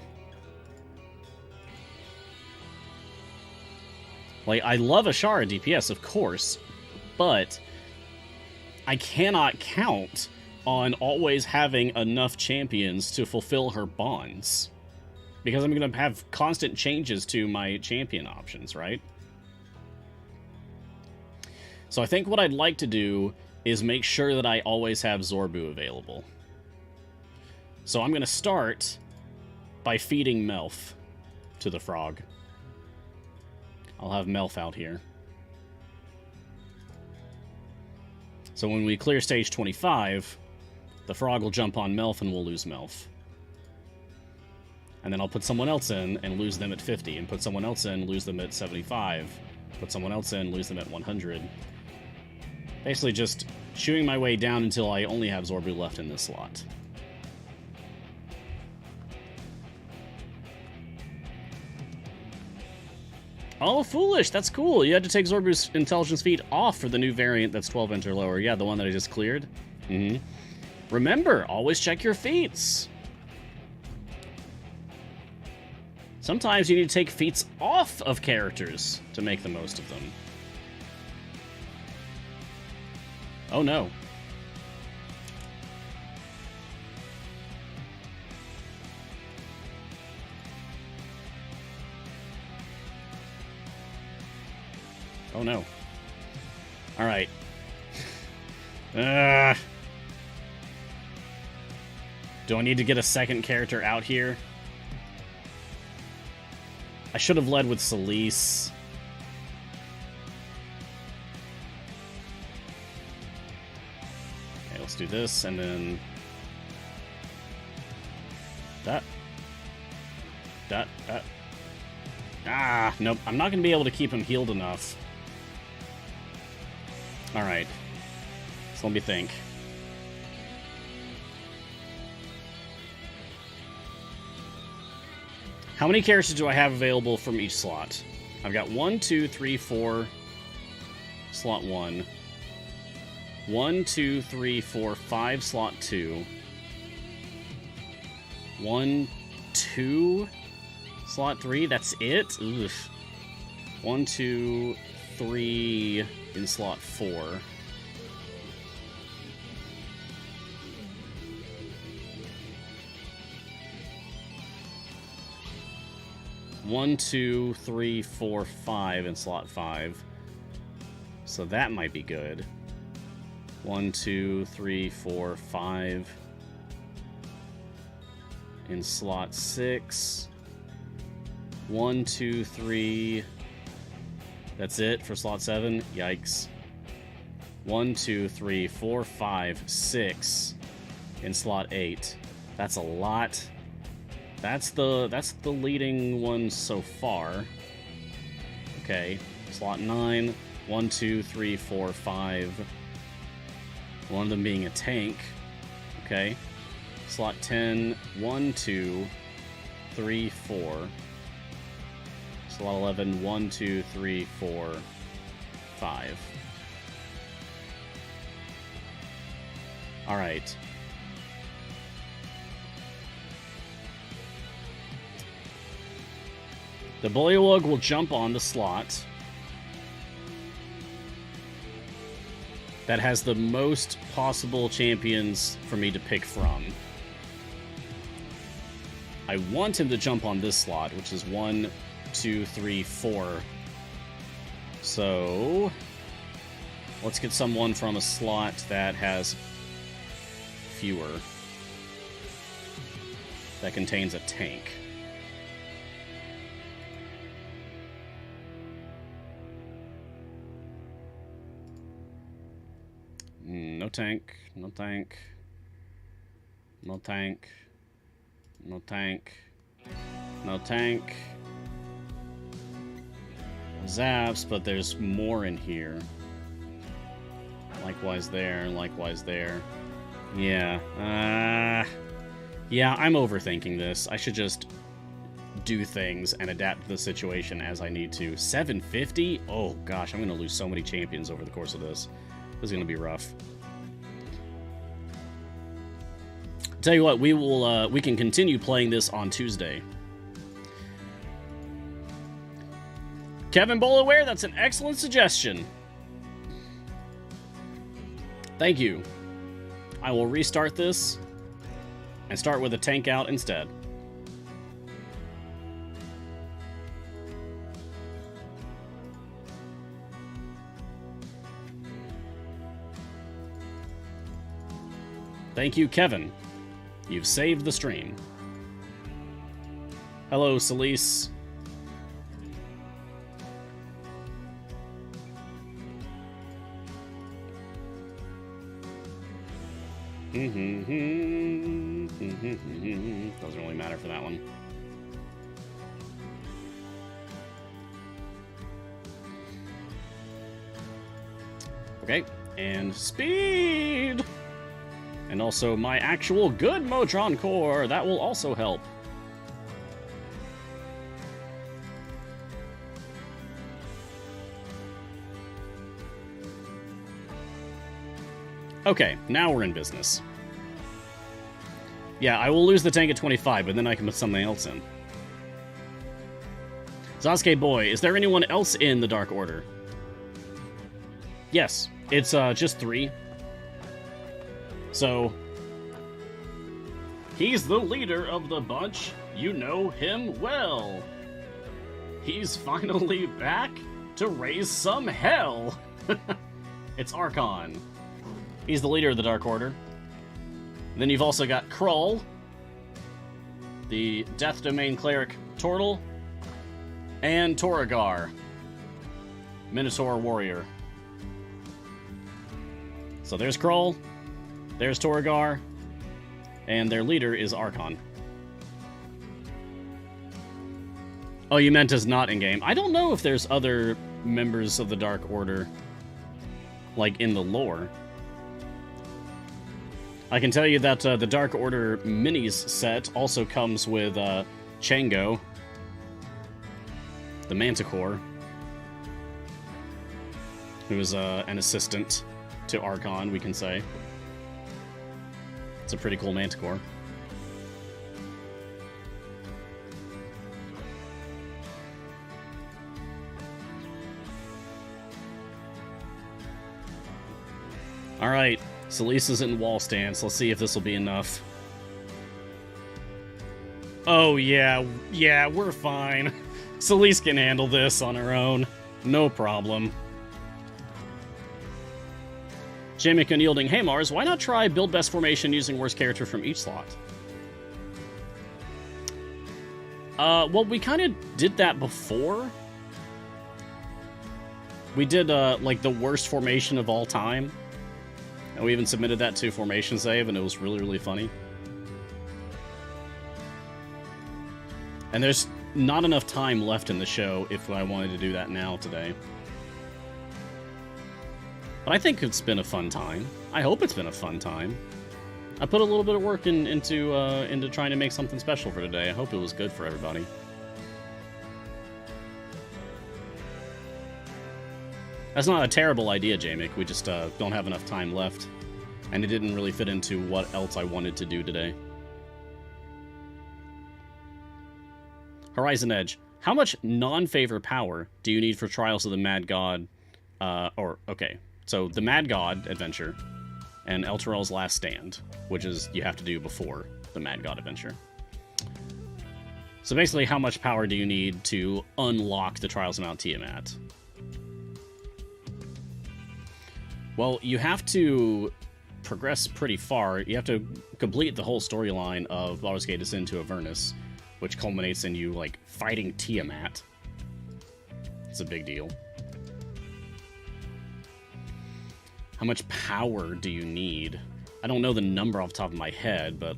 Like, I love Ashara DPS, of course, but I cannot count on always having enough champions to fulfill her bonds. Because I'm going to have constant changes to my champion options, right? So I think what I'd like to do is make sure that I always have Zorbu available. So I'm going to start by feeding Melf to the frog. I'll have Melf out here. So when we clear stage 25, the frog will jump on Melf and we'll lose Melf. And then I'll put someone else in and lose them at 50, and put someone else in, lose them at 75, put someone else in, lose them at 100. Basically just chewing my way down until I only have Zorbu left in this slot. Oh, foolish! That's cool! You had to take Zorbu's intelligence feat off for the new variant that's 12 enter lower. Yeah, the one that I just cleared. Remember, always check your feats! Sometimes you need to take feats off of characters to make the most of them. Oh no. Oh no. Alright. Do I need to get a second character out here? I should have led with Celise. Okay, let's do this, and then... That. Ah, nope. I'm not going to be able to keep him healed enough. Alright. So let me think. How many characters do I have available from each slot? I've got 1, 2, 3, 4. Slot 1. 1, 2, 3, 4, 5. Slot 2. 1, 2. Slot 3. That's it? Oof. 1, 2, 3 in slot 4. One, 2, 3, 4, 5 in slot 5. So that might be good. 1, 2, 3, 4, 5 in slot 6. 1, 2, 3. That's it for slot 7. Yikes. 1, 2, 3, 4, 5, 6 in slot 8. That's a lot. That's the leading one so far. Okay. Slot 9. 1, 2, 3, 4, 5. One of them being a tank. Okay. Slot 10. 1, 2, 3, 4. Slot 11. 1, 2, 3, 4. 5. Alright. The Bullywug will jump on the slot that has the most possible champions for me to pick from. I want him to jump on this slot, which is 1, 2, 3, 4. So let's get someone from a slot that has fewer, that contains a tank. No tank, no tank, no tank, no tank, no tank. Zaps, but there's more in here. Likewise there, likewise there. Yeah, yeah, I'm overthinking this. I should just do things and adapt to the situation as I need to. 750? Oh gosh, I'm gonna lose so many champions over the course of this. This is gonna be rough. Tell you what, we can continue playing this on Tuesday. Kevin Bolaware, that's an excellent suggestion. Thank you. I will restart this and start with a tank out instead. Thank you, Kevin. You've saved the stream. Hello, Celise. Doesn't really matter for that one. Okay, and speed! And also my actual good Motron core, that will also help. Okay, now we're in business. Yeah, I will lose the tank at 25, but then I can put something else in. Sasuke boy, is there anyone else in the Dark Order? Yes, it's just 3. So, he's the leader of the bunch. You know him well. He's finally back to raise some hell. It's Archon. He's the leader of the Dark Order. And then you've also got Krull, the Death Domain Cleric Tortle, and Toragar, Minotaur Warrior. So there's Krull, there's Toragar, and their leader is Archon. Oh, you meant as not in-game. I don't know if there's other members of the Dark Order, like, in the lore. I can tell you that the Dark Order Minis set also comes with Chango, the Manticore, who is an assistant to Archon, we can say. It's a pretty cool Manticore. Alright, Celise is in wall stance. Let's see if this will be enough. Oh, yeah, we're fine. Celise can handle this on her own. No problem. Jamie unyielding, hey Mars, why not try build best formation using worst character from each slot? Well, we kind of did that before. We did, like, the worst formation of all time. And we even submitted that to Formation Save, and it was really, really funny. And there's not enough time left in the show if I wanted to do that now today. But I think it's been a fun time. I hope it's been a fun time. I put a little bit of work into trying to make something special for today. I hope it was good for everybody. That's not a terrible idea, Jamik. We just don't have enough time left. And it didn't really fit into what else I wanted to do today. Horizon Edge. How much non-favor power do you need for Trials of the Mad God? Okay. So, the Mad God adventure and Elturel's Last Stand, which is you have to do before the Mad God adventure. So basically, how much power do you need to unlock the Trials of Mount Tiamat? Well, you have to progress pretty far. You have to complete the whole storyline of Baldur's Gate Descent to Avernus, which culminates in you, like, fighting Tiamat. It's a big deal. How much power do you need? I don't know the number off the top of my head, but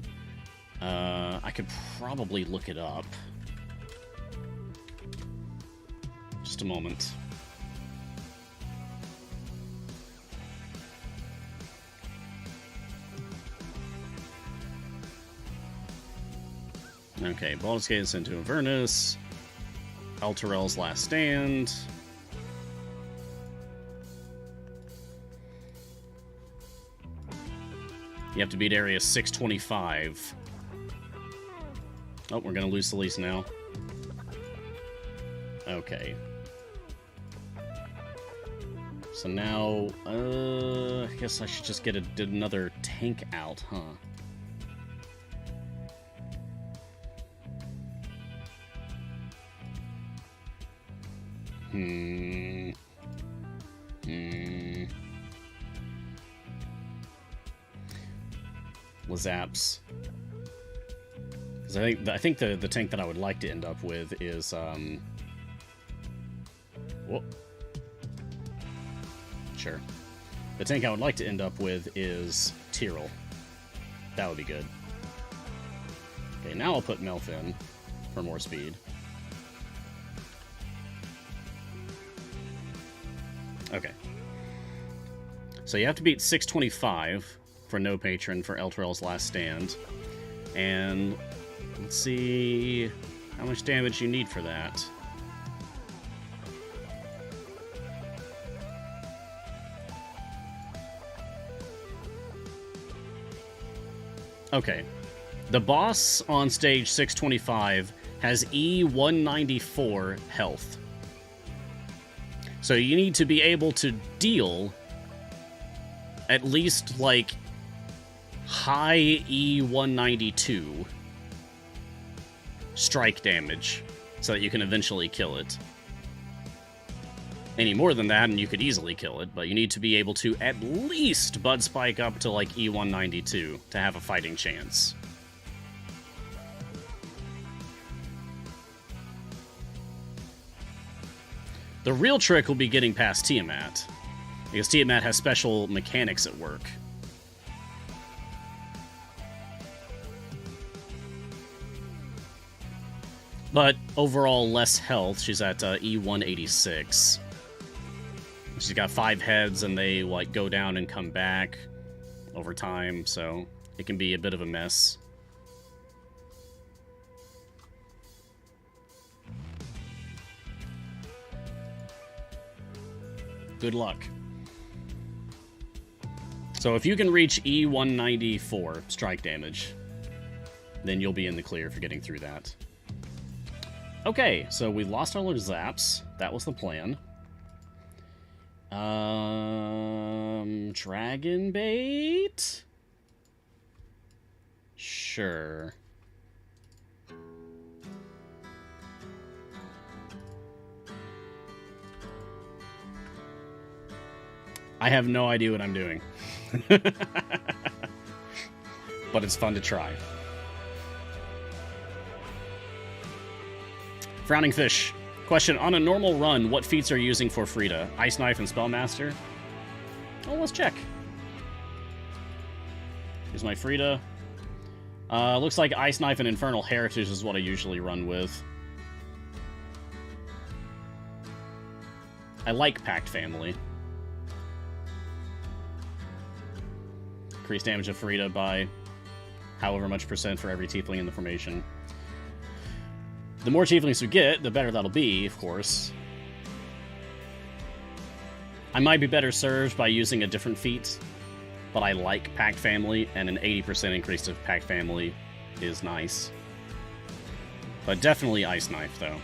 I could probably look it up. Just a moment. Okay, Baldur's Gate Descent to Avernus, Elturel's Last Stand. You have to beat area 625. Oh, we're gonna lose Celeste now. Okay. So now, I guess I should just get another tank out, huh? Lazaps. Because I think the tank that I would like to end up with is whoop. Sure. The tank I would like to end up with is Tyrell. That would be good. Okay, now I'll put Melf in for more speed. Okay. So you have to beat 625 for no patron for Elturel's Last Stand. And let's see how much damage you need for that. Okay. The boss on stage 625 has E194 health. So you need to be able to deal at least, like, high E192 strike damage so that you can eventually kill it. Any more than that, and you could easily kill it, but you need to be able to at least Bud Spike up to, like, E192 to have a fighting chance. The real trick will be getting past Tiamat, because Tiamat has special mechanics at work. But overall, less health. She's at E186. She's got 5 heads, and they, like, go down and come back over time, so it can be a bit of a mess. Good luck. So if you can reach E194 strike damage, then you'll be in the clear for getting through that. Okay, so we lost all our zaps. That was the plan. Dragon bait? Sure. I have no idea what I'm doing. But it's fun to try. Frowning Fish. Question, on a normal run, what feats are you using for Frida? Ice Knife and Spellmaster? Oh, let's check. Here's my Frida. Looks like Ice Knife and Infernal Heritage is what I usually run with. I like Pact Family. Increase damage of Frida by however much % for every tiefling in the formation. The more tieflings we get, the better that'll be, of course. I might be better served by using a different feat, but I like Pack Family, and an 80% increase to Pack Family is nice. But definitely Ice Knife, though.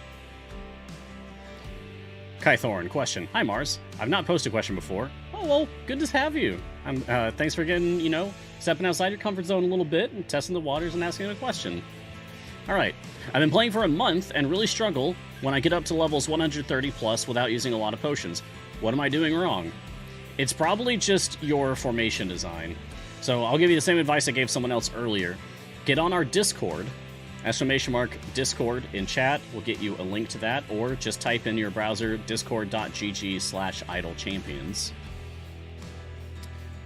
Kai Thorn, question. Hi, Mars. I've not posted a question before. Oh, well, good to have you. Thanks for getting, stepping outside your comfort zone a little bit and testing the waters and asking a question. Alright. I've been playing for a month and really struggle when I get up to levels 130 plus without using a lot of potions. What am I doing wrong? It's probably just your formation design. So I'll give you the same advice I gave someone else earlier. Get on our Discord. !Discord in chat will get you a link to that, or just type in your browser discord.gg/idlechampions.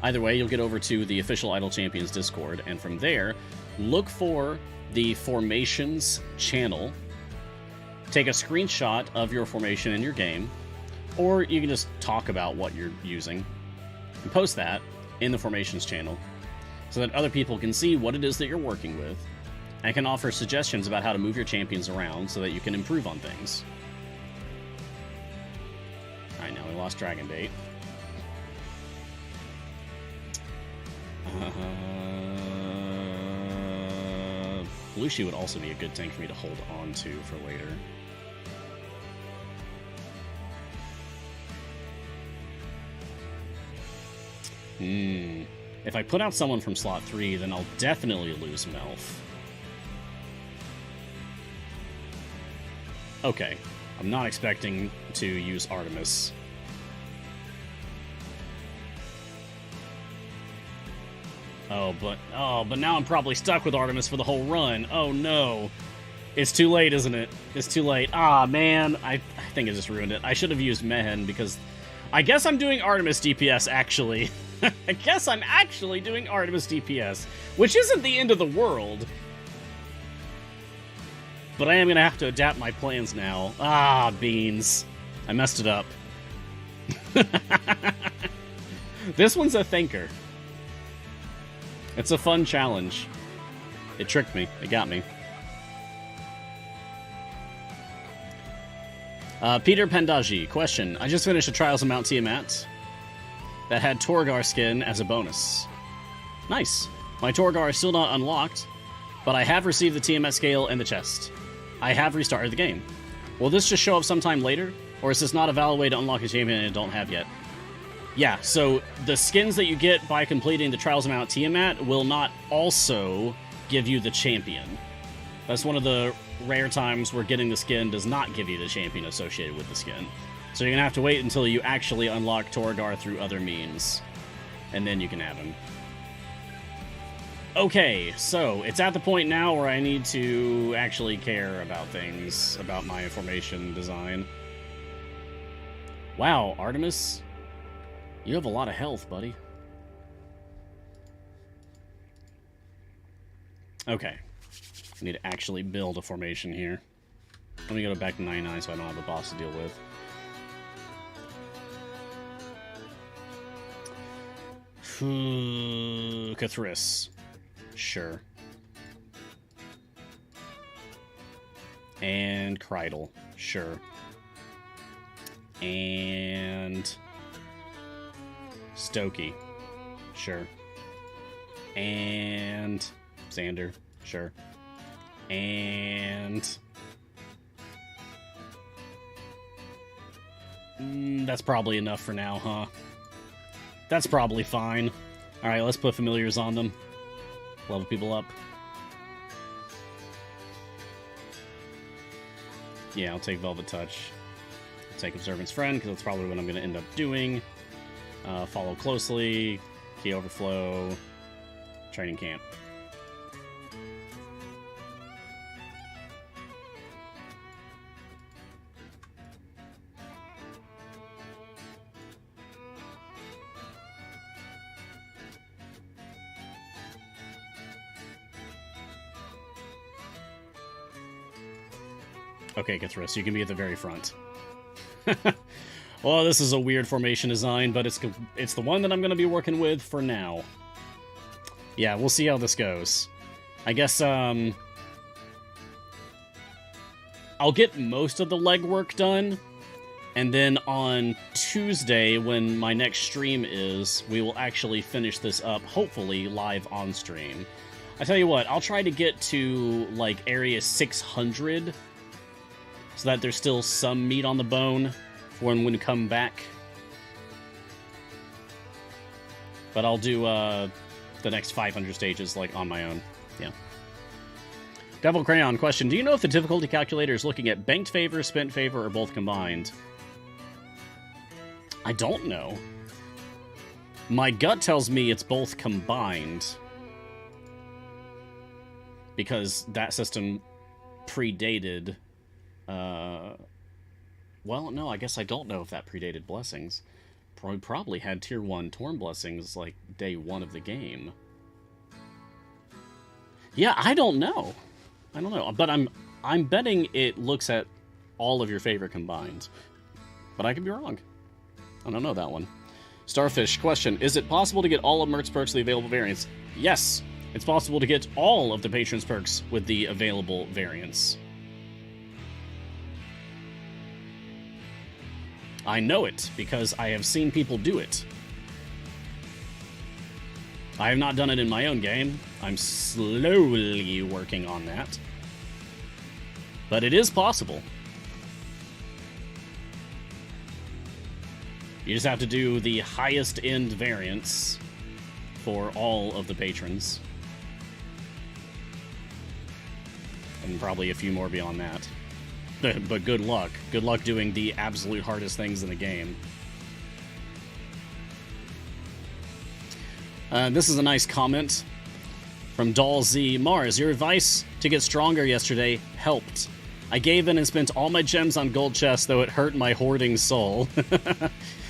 Either way, you'll get over to the official Idle Champions Discord, and from there, look for the Formations channel. Take a screenshot of your formation in your game, or you can just talk about what you're using, and post that in the Formations channel, so that other people can see what it is that you're working with, and can offer suggestions about how to move your champions around so that you can improve on things. Alright, now we lost Dragon Bait. Belushi would also be a good tank for me to hold on to for later. If I put out someone from slot 3, then I'll definitely lose Melf. Okay, I'm not expecting to use Artemis. But now I'm probably stuck with Artemis for the whole run. Oh no. It's too late, isn't it? It's too late. Ah, man. I think I just ruined it. I should have used Mehen, because I guess I'm doing Artemis DPS, actually. I guess I'm actually doing Artemis DPS, which isn't the end of the world. But I am going to have to adapt my plans now. Ah, beans. I messed it up. This one's a thinker. It's a fun challenge. It tricked me. It got me. Peter Pendaji, question. I just finished a Trials of Mount Tiamat that had Torgar skin as a bonus. Nice. My Torgar is still not unlocked, but I have received the Tiamat scale and the chest. I have restarted the game. Will this just show up sometime later, or is this not a valid way to unlock a champion I don't have yet? Yeah, so the skins that you get by completing the Trials of Mount Tiamat will not also give you the champion. That's one of the rare times where getting the skin does not give you the champion associated with the skin. So you're going to have to wait until you actually unlock Torgar through other means, and then you can have him. Okay, so it's at the point now where I need to actually care about things, about my formation design. Wow, Artemis, you have a lot of health, buddy. Okay, I need to actually build a formation here. Let me go back to 99 so I don't have a boss to deal with. Cathris. Sure. And Kreidel. Sure. And Stokey. Sure. And Xander. Sure. And that's probably enough for now, huh? That's probably fine. Alright, let's put familiars on them. Level people up. Yeah, I'll take Velvet Touch. I'll take Observance Friend, because that's probably what I'm going to end up doing. Follow Closely. Key Overflow. Training Camp. Okay, Cathris, you can be at the very front. Well, this is a weird formation design, but it's the one that I'm going to be working with for now. Yeah, we'll see how this goes. I guess, I'll get most of the legwork done, And then on Tuesday, when my next stream is, we will actually finish this up, hopefully live on stream. I tell you what, I'll try to get to, like, area 600, so that there's still some meat on the bone for when we come back. But I'll do the next 500 stages, like, on my own. Yeah. Devil Crayon question. Do you know if the difficulty calculator is looking at banked favor, spent favor, or both combined? I don't know. My gut tells me it's both combined. Because that system predated... well, no, I guess I don't know if that predated Blessings. Probably had Tier 1 Torn Blessings, like, day 1 of the game. Yeah, I don't know. I don't know, but I'm betting it looks at all of your favorite combined. But I could be wrong. I don't know that one. Starfish question. Is it possible to get all of Merc's perks with the available variants? Yes, it's possible to get all of the Patron's perks with the available variants. I know it, because I have seen people do it. I have not done it in my own game. I'm slowly working on that. But it is possible. You just have to do the highest end variants for all of the patrons. And probably a few more beyond that. But good luck. Good luck doing the absolute hardest things in the game. This is a nice comment from Doll Z. Mars, your advice to get stronger yesterday helped. I gave in and spent all my gems on gold chests, though it hurt my hoarding soul.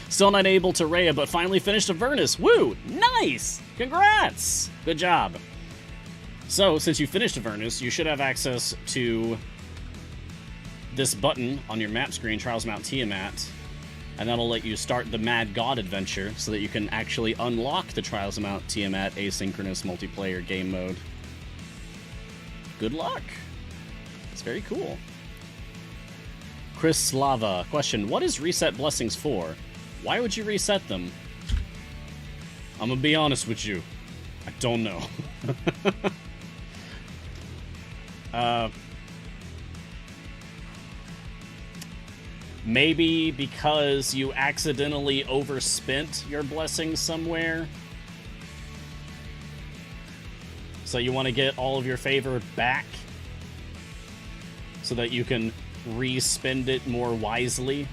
Still not able to Rhea, but finally finished Avernus. Woo! Nice! Congrats! Good job. So, since you finished Avernus, you should have access to this button on your map screen, Trials of Mount Tiamat, and that'll let you start the Mad God adventure so that you can actually unlock the Trials of Mount Tiamat asynchronous multiplayer game mode. Good luck! It's very cool. Chris Slava, question, what is reset blessings for? Why would you reset them? I'm gonna be honest with you. I don't know. Maybe because you accidentally overspent your blessings somewhere. So you want to get all of your favor back so that you can re-spend it more wisely.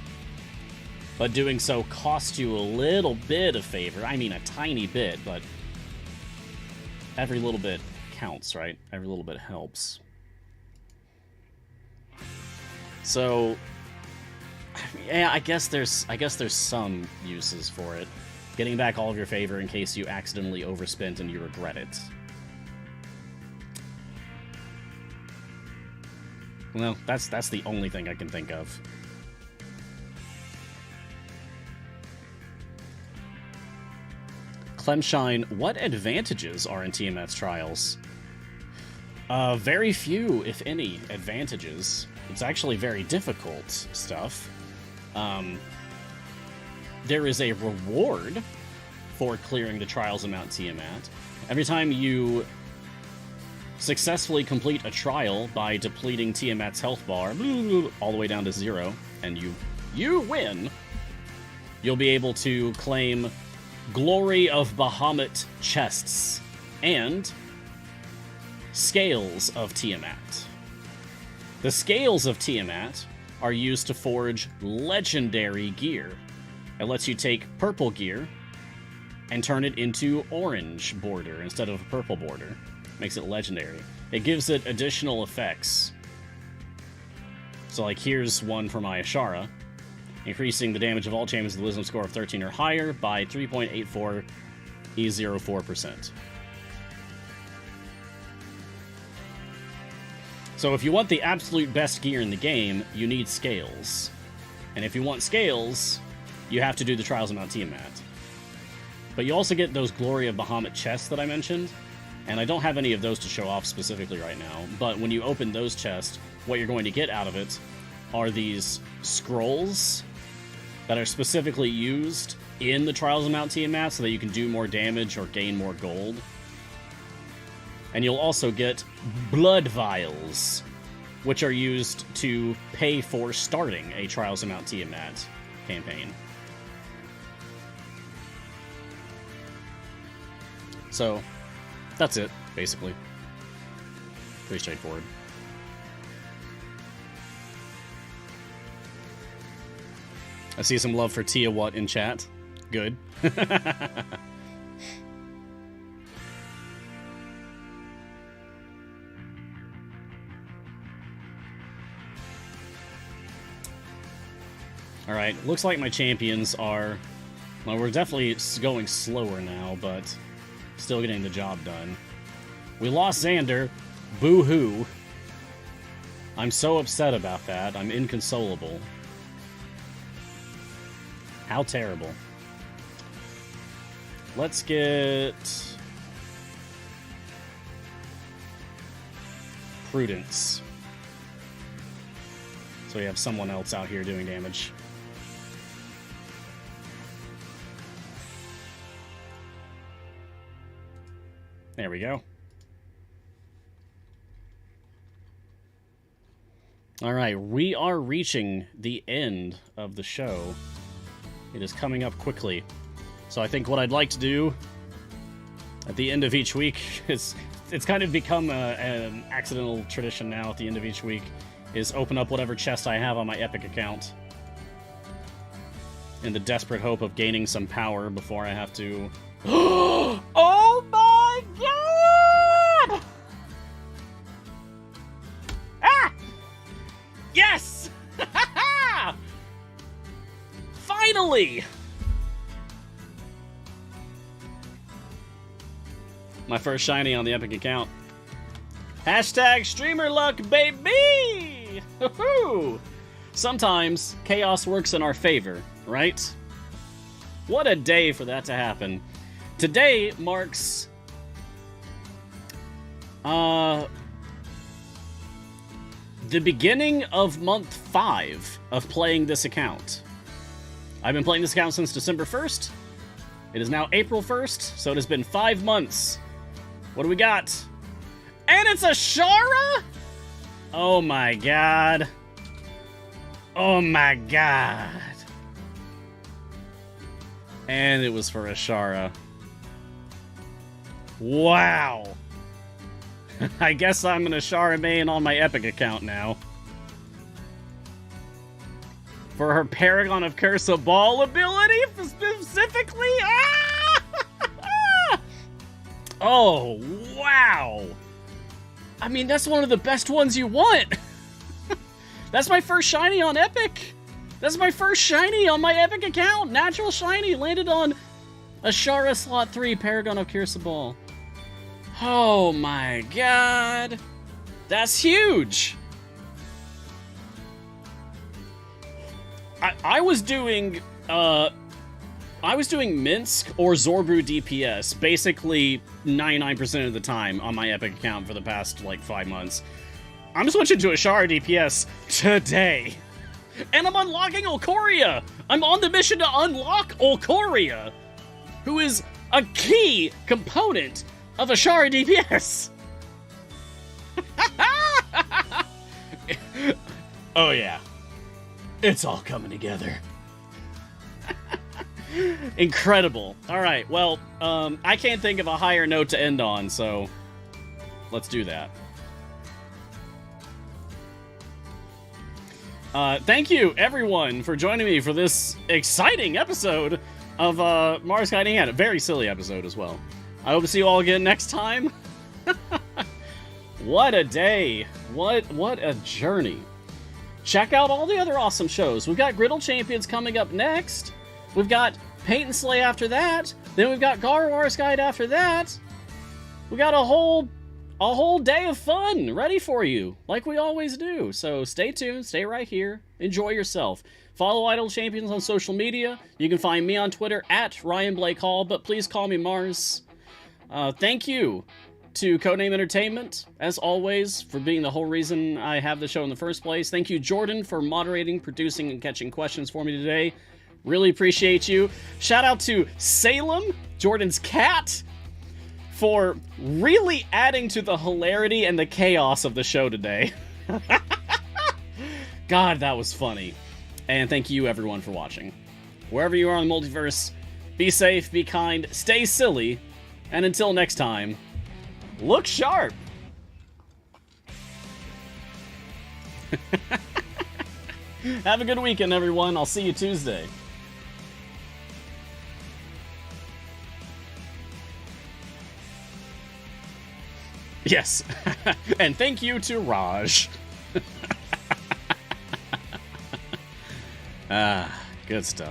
But doing so costs you a little bit of favor. I mean, a tiny bit, but every little bit counts, right? Every little bit helps. So, yeah, I guess there's some uses for it. Getting back all of your favor in case you accidentally overspent and you regret it. Well, that's the only thing I can think of. Clemshine, what advantages are in Tiamat's trials? Very few, if any, advantages. It's actually very difficult stuff. There is a reward for clearing the Trials of Mount Tiamat. Every time you successfully complete a trial by depleting Tiamat's health bar all the way down to 0, and you win, you'll be able to claim Glory of Bahamut chests and Scales of Tiamat. The Scales of Tiamat are used to forge legendary gear. It lets you take purple gear and turn it into orange border instead of a purple border. Makes it legendary. It gives it additional effects. So, like, here's one for my Ashara. Increasing the damage of all champions with a wisdom score of 13 or higher by 3.84 E04%. So if you want the absolute best gear in the game, you need Scales. And if you want Scales, you have to do the Trials of Mount Tiamat. But you also get those Glory of Bahamut chests that I mentioned, and I don't have any of those to show off specifically right now, but when you open those chests, what you're going to get out of it are these scrolls that are specifically used in the Trials of Mount Tiamat so that you can do more damage or gain more gold. And you'll also get blood vials, which are used to pay for starting a Trials of Mount Tiamat campaign. So, that's it, basically. Pretty straightforward. I see some love for Tia What in chat. Good. Alright, looks like my champions are... Well, we're definitely going slower now, but still getting the job done. We lost Xander. Boo-hoo. I'm so upset about that. I'm inconsolable. How terrible. Let's get... Prudence. So we have someone else out here doing damage. There we go. Alright, we are reaching the end of the show. It is coming up quickly. So I think what I'd like to do at the end of each week is... It's kind of become an accidental tradition now at the end of each week, is open up whatever chest I have on my Epic account in the desperate hope of gaining some power before I have to... Oh my god! Ah! Yes! Finally! My first shiny on the Epic account. Hashtag streamer luck, baby! Woohoo! Sometimes chaos works in our favor, right? What a day for that to happen. Today marks... the beginning of month 5 of playing this account. I've been playing this account since December 1st. It is now April 1st, so it has been 5 months. What do we got? And it's a Shara? Oh my god. Oh my god. And it was for a Shara. Wow. I guess I'm gonna Shara main on my Epic account now. For her Paragon of Curse of Ball ability, specifically? Ah! Oh, wow. I mean, that's one of the best ones you want. That's my first shiny on Epic. That's my first shiny on my Epic account. Natural shiny landed on a Shara slot 3 Paragon of Curse of Ball. Oh my god. That's huge. I was doing Minsk or Zorbu DPS basically 99% of the time on my Epic account for the past like 5 months. I'm switching to a Shara DPS today. And I'm unlocking Olcoria. I'm on the mission to unlock Olcoria, who is a key component of a Shara DPS. Oh yeah. It's all coming together. Incredible. Alright, well, I can't think of a higher note to end on, so let's do that. Thank you, everyone, for joining me for this exciting episode of Mars Guiding Hand. A very silly episode as well. I hope to see you all again next time. What a day. What a journey. Check out all the other awesome shows. We've got Griddle Champions coming up next. We've got Paint and Slay after that. Then we've got Garwar's Guide after that. We got a whole day of fun ready for you, like we always do. So stay tuned, stay right here, enjoy yourself. Follow Idle Champions on social media. You can find me on Twitter at Ryan Blake Hall, but please call me Mars. Thank you to Codename Entertainment, as always, for being the whole reason I have the show in the first place. Thank you, Jordan, for moderating, producing, and catching questions for me today. Really appreciate you. Shout out to Salem, Jordan's cat, for really adding to the hilarity and the chaos of the show today. God, that was funny. And thank you, everyone, for watching. Wherever you are in the multiverse, be safe, be kind, stay silly, and until next time, look sharp! Have a good weekend, everyone. I'll see you Tuesday. Yes. And thank you to Raj. Good stuff.